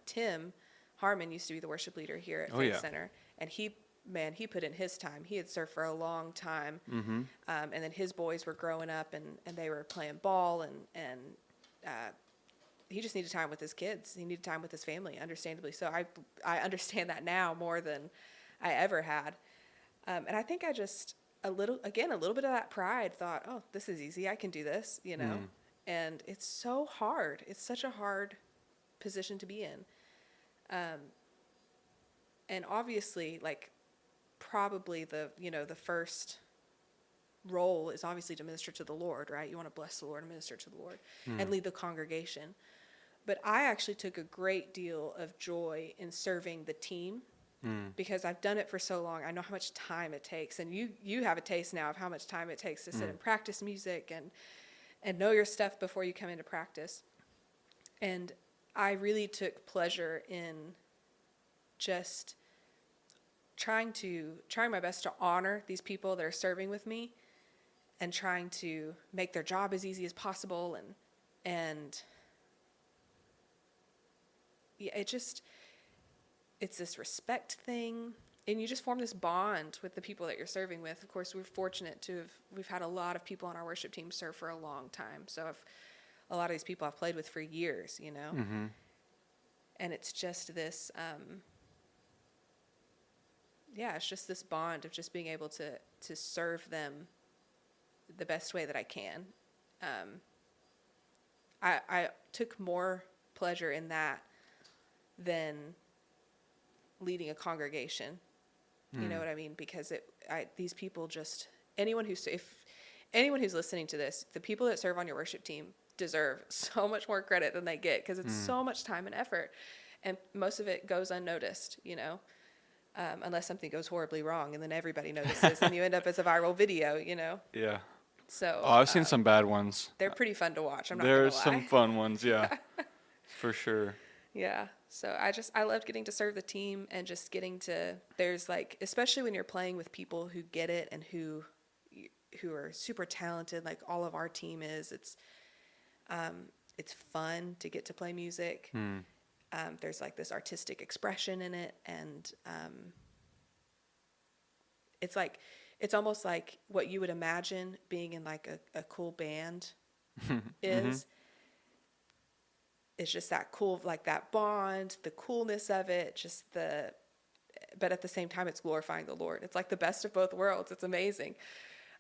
Tim Harmon, used to be the worship leader here at Faith Center, and he man, he put in his time. He had served for a long time. Mm-hmm. And then his boys were growing up and they were playing ball and he just needed time with his kids. He needed time with his family, understandably. So I understand that now more than I ever had. And I think I just, a little bit of that pride thought, oh, this is easy. I can do this, you know? And it's so hard. It's such a hard position to be in. And obviously, like, probably the first role is obviously to minister to the Lord, right? You want to bless the Lord and minister to the Lord and lead the congregation. But I actually took a great deal of joy in serving the team because I've done it for so long. I know how much time it takes. And you have a taste now of how much time it takes to sit and practice music and know your stuff before you come into practice. And I really took pleasure in just trying my best to honor these people that are serving with me and trying to make their job as easy as possible. And yeah, it's this respect thing, and you just form this bond with the people that you're serving with. Of course, we're fortunate we've had a lot of people on our worship team serve for a long time. So a lot of these people I've played with for years, you know, and it's just this, it's just this bond of just being able to serve them the best way that I can. I took more pleasure in that than leading a congregation. You know what I mean? Because these people just, anyone who's listening to this, the people that serve on your worship team deserve so much more credit than they get because it's so much time and effort, and most of it goes unnoticed, you know, unless something goes horribly wrong, and then everybody notices, and you end up as a viral video, you know. Yeah. So. I've seen some bad ones. They're pretty fun to watch. I'm not gonna lie. There's some fun ones, yeah, for sure. Yeah. So I loved getting to serve the team and just there's like, especially when you're playing with people who get it and who are super talented, like all of our team is, it's fun to get to play music. There's like this artistic expression in it. And, it's almost like what you would imagine being in like a cool band is. It's just that cool, like that bond, the coolness of it, but at the same time, it's glorifying the Lord. It's like the best of both worlds. It's amazing.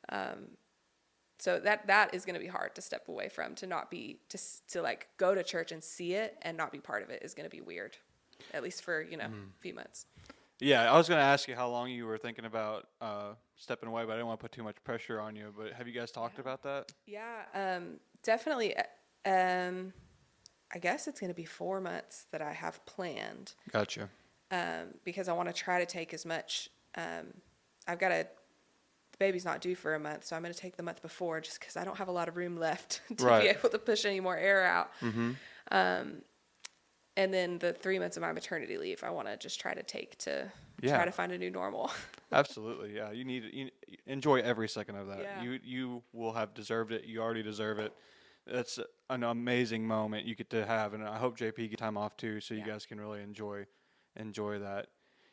So that is going to be hard to step away from, to not be, to like go to church and see it and not be part of it is going to be weird, at least for, a few months. Yeah, I was going to ask you how long you were thinking about stepping away, but I didn't want to put too much pressure on you. But have you guys talked about that? Yeah, definitely. I guess it's going to be 4 months that I have planned. Gotcha. Because I want to try to take as much. The baby's not due for a month, so I'm going to take the month before just because I don't have a lot of room left to be able to push any more air out. And then the 3 months of my maternity leave, I want to just try to take to try to find a new normal. Absolutely, yeah. You enjoy every second of that. Yeah. You will have deserved it. You already deserve it. That's an amazing moment you get to have, and I hope JP gets time off too, so you guys can really enjoy that.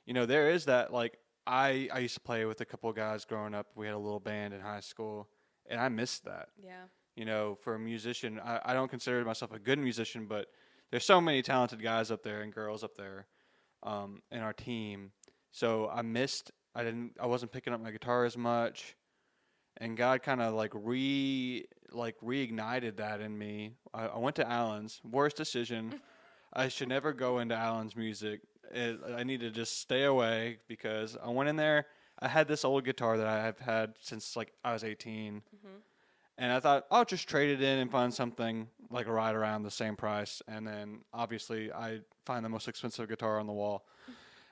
You know, there is that, like, I used to play with a couple of guys growing up. We had a little band in high school, and I missed that. Yeah. You know, for a musician, I don't consider myself a good musician, but there's so many talented guys up there and girls up there in our team. So I wasn't picking up my guitar as much, and God kind of reignited that in me. I went to Allen's. Worst decision. I should never go into Allen's music. I need to just stay away because I went in there. I had this old guitar that I have had since like I was 18. And I thought I'll just trade it in and find something like right around the same price. And then obviously I find the most expensive guitar on the wall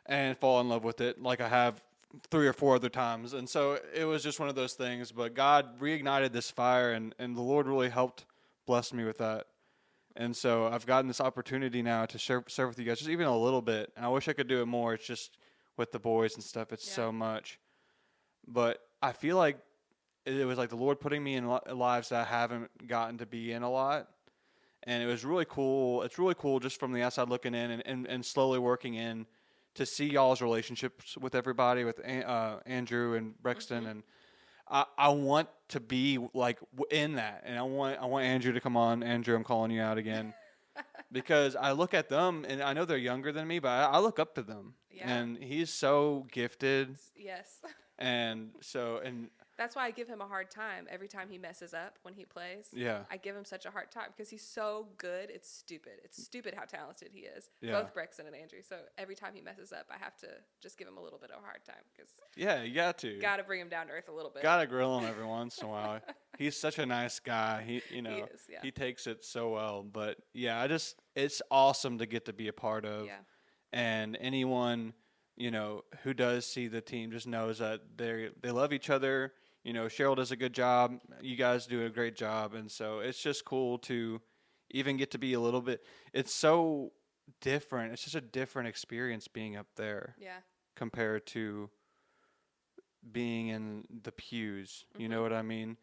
and fall in love with it like I have 3 or 4 other times. And so it was just one of those things. But God reignited this fire, and the Lord really helped bless me with that. And so I've gotten this opportunity now to serve with you guys just even a little bit. And I wish I could do it more. It's just with the boys and stuff, it's so much. But I feel like it was like the Lord putting me in lives that I haven't gotten to be in a lot. And it was really cool. It's really cool just from the outside looking in and slowly working in to see y'all's relationships with everybody, with Andrew and Brexton, and I want to be like in that, and I want Andrew to come on. Andrew, I'm calling you out again. Because I look at them, and I know they're younger than me, but I look up to them. Yeah. And he's so gifted. Yes. And so, and that's why I give him a hard time every time he messes up when he plays. Yeah. I give him such a hard time because he's so good. It's stupid. It's stupid how talented he is. Yeah. Both Brexton and Andrew. So every time he messes up, I have to just give him a little bit of a hard time because yeah, you got to. Got to bring him down to earth a little bit. Got to grill him every once in a while. He's such a nice guy. He is, yeah. He takes it so well. But yeah, it's awesome to get to be a part of. Yeah. And anyone, who does see the team just knows that they love each other. Cheryl does a good job. You guys do a great job. And so it's just cool to even get to be a little bit. It's so different. It's just a different experience being up there. Yeah. Compared to being in the pews. You know what I mean?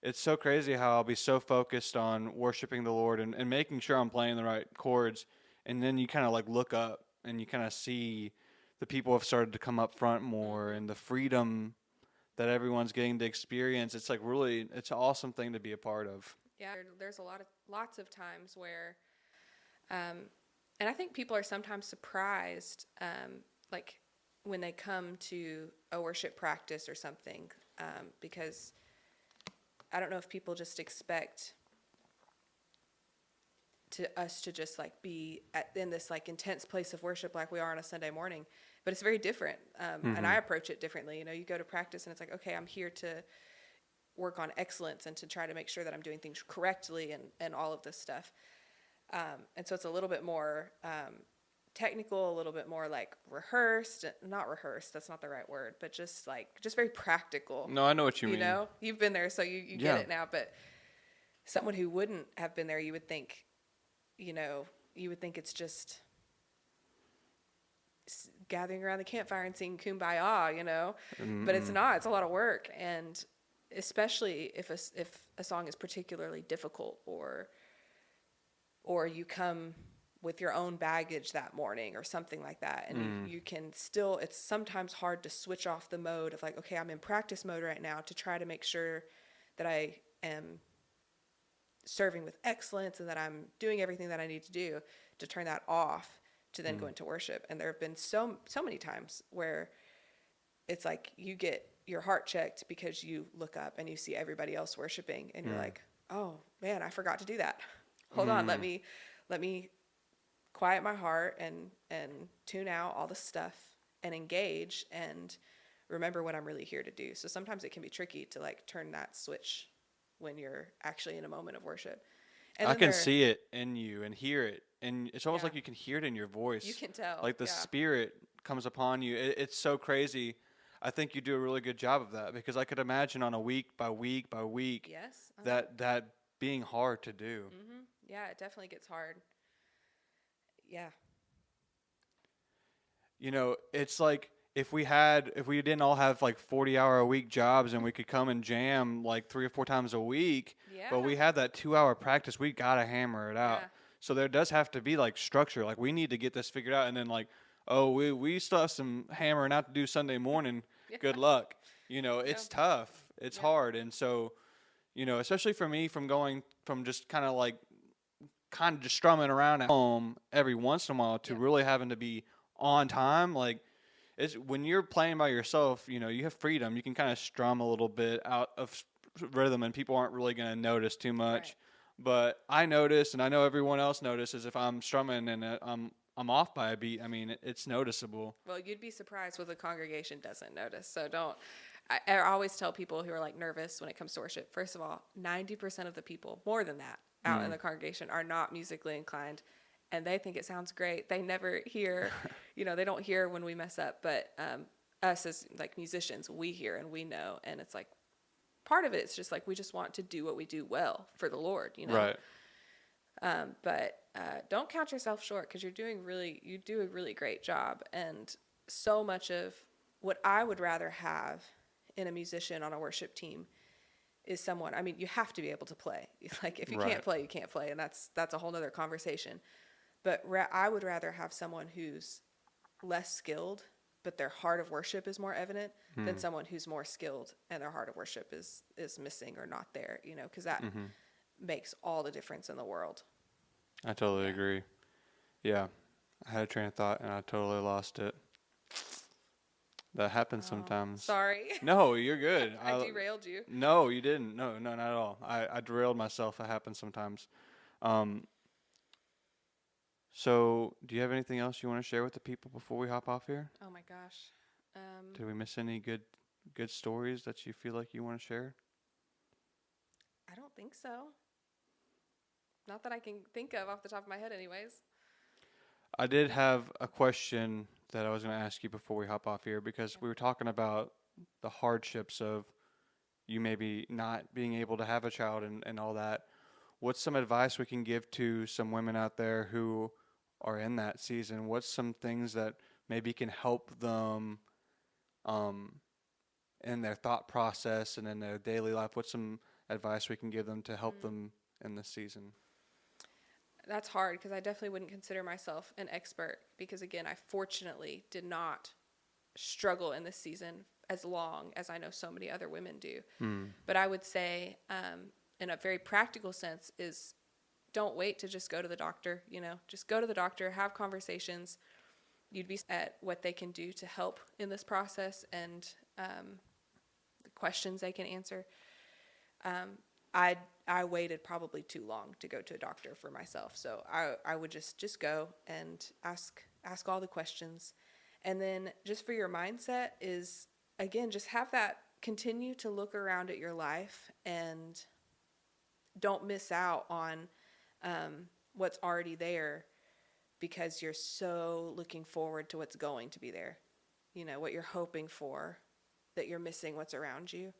It's so crazy how I'll be so focused on worshiping the Lord and making sure I'm playing the right chords. And then you kind of like look up and you kind of see the people have started to come up front more and the freedom that everyone's getting to experience. It's like really, it's an awesome thing to be a part of. Yeah, there's lots of times where, and I think people are sometimes surprised, like when they come to a worship practice or something, because I don't know if people just expect us to just like be in this like intense place of worship like we are on a Sunday morning, but it's very different. And I approach it differently. You go to practice and it's like, okay, I'm here to work on excellence and to try to make sure that I'm doing things correctly and all of this stuff. And so it's a little bit more technical, a little bit more like rehearsed, not rehearsed, that's not the right word, but just very practical. No, I know what you mean. You've been there, so you get it now, but someone who wouldn't have been there, you would think it's just gathering around the campfire and singing Kumbaya, but it's not. It's a lot of work, and especially if a song is particularly difficult or you come with your own baggage that morning or something like that, and you can still, it's sometimes hard to switch off the mode of like, okay, I'm in practice mode right now to try to make sure that I am serving with excellence and that I'm doing everything that I need to do, to turn that off to then go into worship. And there have been so many times where it's like you get your heart checked because you look up and you see everybody else worshiping and you're like, oh man, I forgot to do that. Hold on, let me quiet my heart and tune out all the stuff and engage and remember what I'm really here to do. So sometimes it can be tricky to like turn that switch when you're actually in a moment of worship. And I can see it in you and hear it, and it's almost like you can hear it in your voice. You can tell. Like the Spirit comes upon you. It's so crazy. I think you do a really good job of that, because I could imagine on a week by week by week yes, that being hard to do. Mm-hmm. Yeah, it definitely gets hard. Yeah. It's like if we didn't all have like 40-hour-a-week jobs and we could come and jam like 3 or 4 times a week, but we had that 2-hour practice, we got to hammer it out. Yeah. So there does have to be like structure. Like we need to get this figured out, and then like, oh, we still have some hammering out to do Sunday morning. Good luck. It's tough. It's hard. And so, especially for me, from going from just kind of just strumming around at home every once in a while to really having to be on time, like, it's when you're playing by yourself, you have freedom. You can kind of strum a little bit out of rhythm, and people aren't really going to notice too much. Right. But I notice, and I know everyone else notices, if I'm strumming and I'm off by a beat, I mean, it's noticeable. Well, you'd be surprised what the congregation doesn't notice. So don't. I always tell people who are like nervous when it comes to worship, first of all, 90% of the people, more than that, out in the congregation are not musically inclined. And they think it sounds great. They never hear, they don't hear when we mess up. But us as like musicians, we hear and we know. And it's like, part of it's just like, we just want to do what we do well for the Lord, Right. But don't count yourself short, because you do a really great job. And so much of what I would rather have in a musician on a worship team is someone, I mean, you have to be able to play. Like if you can't play, you can't play. And that's a whole nother conversation. But I would rather have someone who's less skilled, but their heart of worship is more evident than someone who's more skilled and their heart of worship is missing or not there, you know, because that makes all the difference in the world. I totally agree. Yeah. I had a train of thought and I totally lost it. That happens sometimes. Sorry. No, you're good. I derailed you. No, you didn't. No, not at all. I derailed myself. It happens sometimes. So, do you have anything else you want to share with the people before we hop off here? Oh my gosh. Did we miss any good stories that you feel like you want to share? I don't think so. Not that I can think of off the top of my head anyways. I did have a question that I was going to ask you before we hop off here, because we were talking about the hardships of you maybe not being able to have a child and all that. What's some advice we can give to some women out there who are in that season? What's some things that maybe can help them in their thought process and in their daily life? What's some advice we can give them to help them in this season? That's hard because I definitely wouldn't consider myself an expert because, again, I fortunately did not struggle in this season as long as I know so many other women do. But I would say, in a very practical sense, is don't wait to just go to the doctor, you know. Just go to the doctor, have conversations. You'd be at what they can do to help in this process and the questions they can answer. I waited probably too long to go to a doctor for myself. So I would just go and ask all the questions. And then just for your mindset is, again, just have that, continue to look around at your life and don't miss out on what's already there because you're so looking forward to what's going to be there. You know, what you're hoping for, that you're missing what's around you.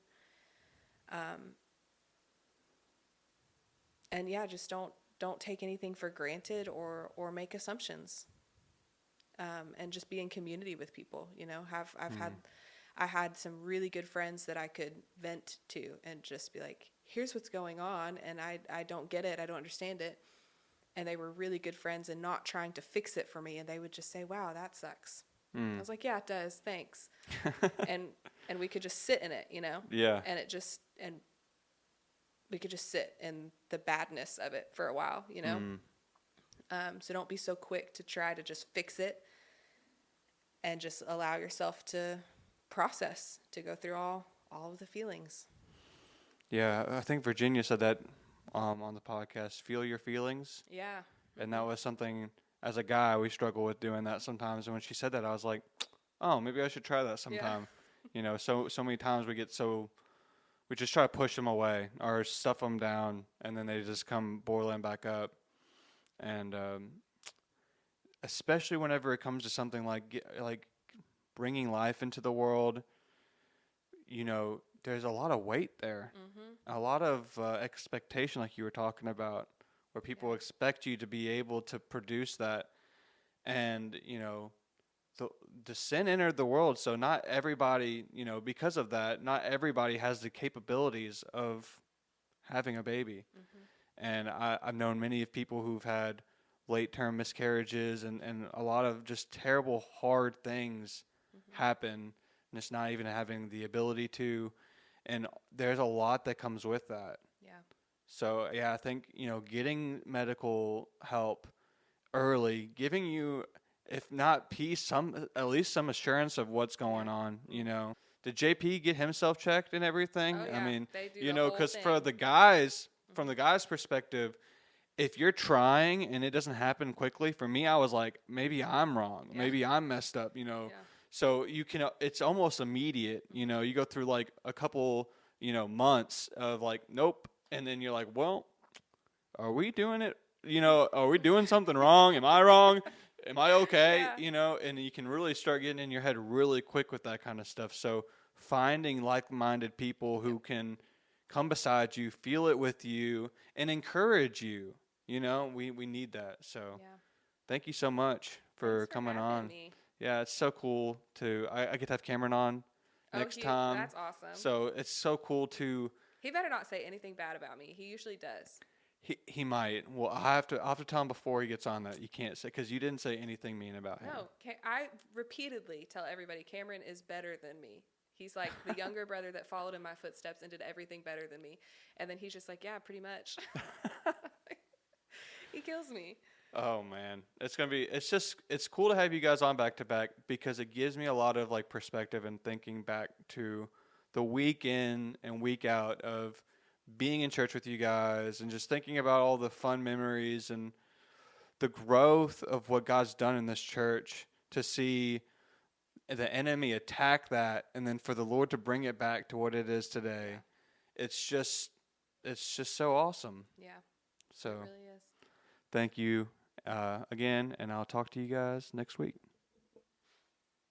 And yeah, just don't take anything for granted or make assumptions. And just be in community with people, you know. I had some really good friends that I could vent to and just be like, here's what's going on, and I don't get it, I don't understand it. And they were really good friends and not trying to fix it for me, and they would just say, wow, that sucks. I was like, yeah, it does, thanks. and we could just sit in it, you know. Yeah. And we could just sit in the badness of it for a while, you know. So don't be so quick to try to just fix it, and just allow yourself to process, to go through all of the feelings. Yeah, I think Virginia said that on the podcast, feel your feelings. Yeah. And that was something, as a guy, we struggle with doing that sometimes. And when she said that, I was like, oh, maybe I should try that sometime. Yeah. You know, so many times we just try to push them away or stuff them down, and then they just come boiling back up. And especially whenever it comes to something like bringing life into the world, you know, there's a lot of weight there, a lot of expectation, like you were talking about, where people expect you to be able to produce that. And, you know, the sin entered the world, so not everybody, you know, because of that, not everybody has the capabilities of having a baby. And I've known many of people who've had late-term miscarriages and a lot of just terrible, hard things happen, and it's not even having the ability to. And there's a lot that comes with that. Yeah. So, yeah, I think, you know, getting medical help early, giving you, if not peace, at least some assurance of what's going on, you know. Did JP get himself checked and everything? Oh, yeah. I mean, they do you the know, whole because thing. for the guys, from the guys' perspective, if you're trying and it doesn't happen quickly, for me, I was like, maybe I'm wrong. Yeah. Maybe I'm messed up, you know. Yeah. So you can, it's almost immediate, you know. You go through like a couple, you know, months of like, nope. And then you're like, well, are we doing it? You know, are we doing something wrong? Am I wrong? Am I okay? Yeah. You know, and you can really start getting in your head really quick with that kind of stuff. So finding like-minded people who can come beside you, feel it with you, and encourage you. You know, we need that. So thank you so much for coming on. Me. Yeah, it's so cool I get to have Cameron on next time. That's awesome. So it's so cool to. He better not say anything bad about me. He usually does. He might. Well, I'll have to tell him before he gets on that you can't say, because you didn't say anything mean about him. No, I repeatedly tell everybody Cameron is better than me. He's like the younger brother that followed in my footsteps and did everything better than me. And then he's just like, yeah, pretty much. He kills me. Oh man, it's cool to have you guys on back to back, because it gives me a lot of like perspective and thinking back to the week in and week out of being in church with you guys, and just thinking about all the fun memories and the growth of what God's done in this church, to see the enemy attack that, and then for the Lord to bring it back to what it is today. Yeah. It's just so awesome. Yeah. So it really is. Thank you again, and I'll talk to you guys next week.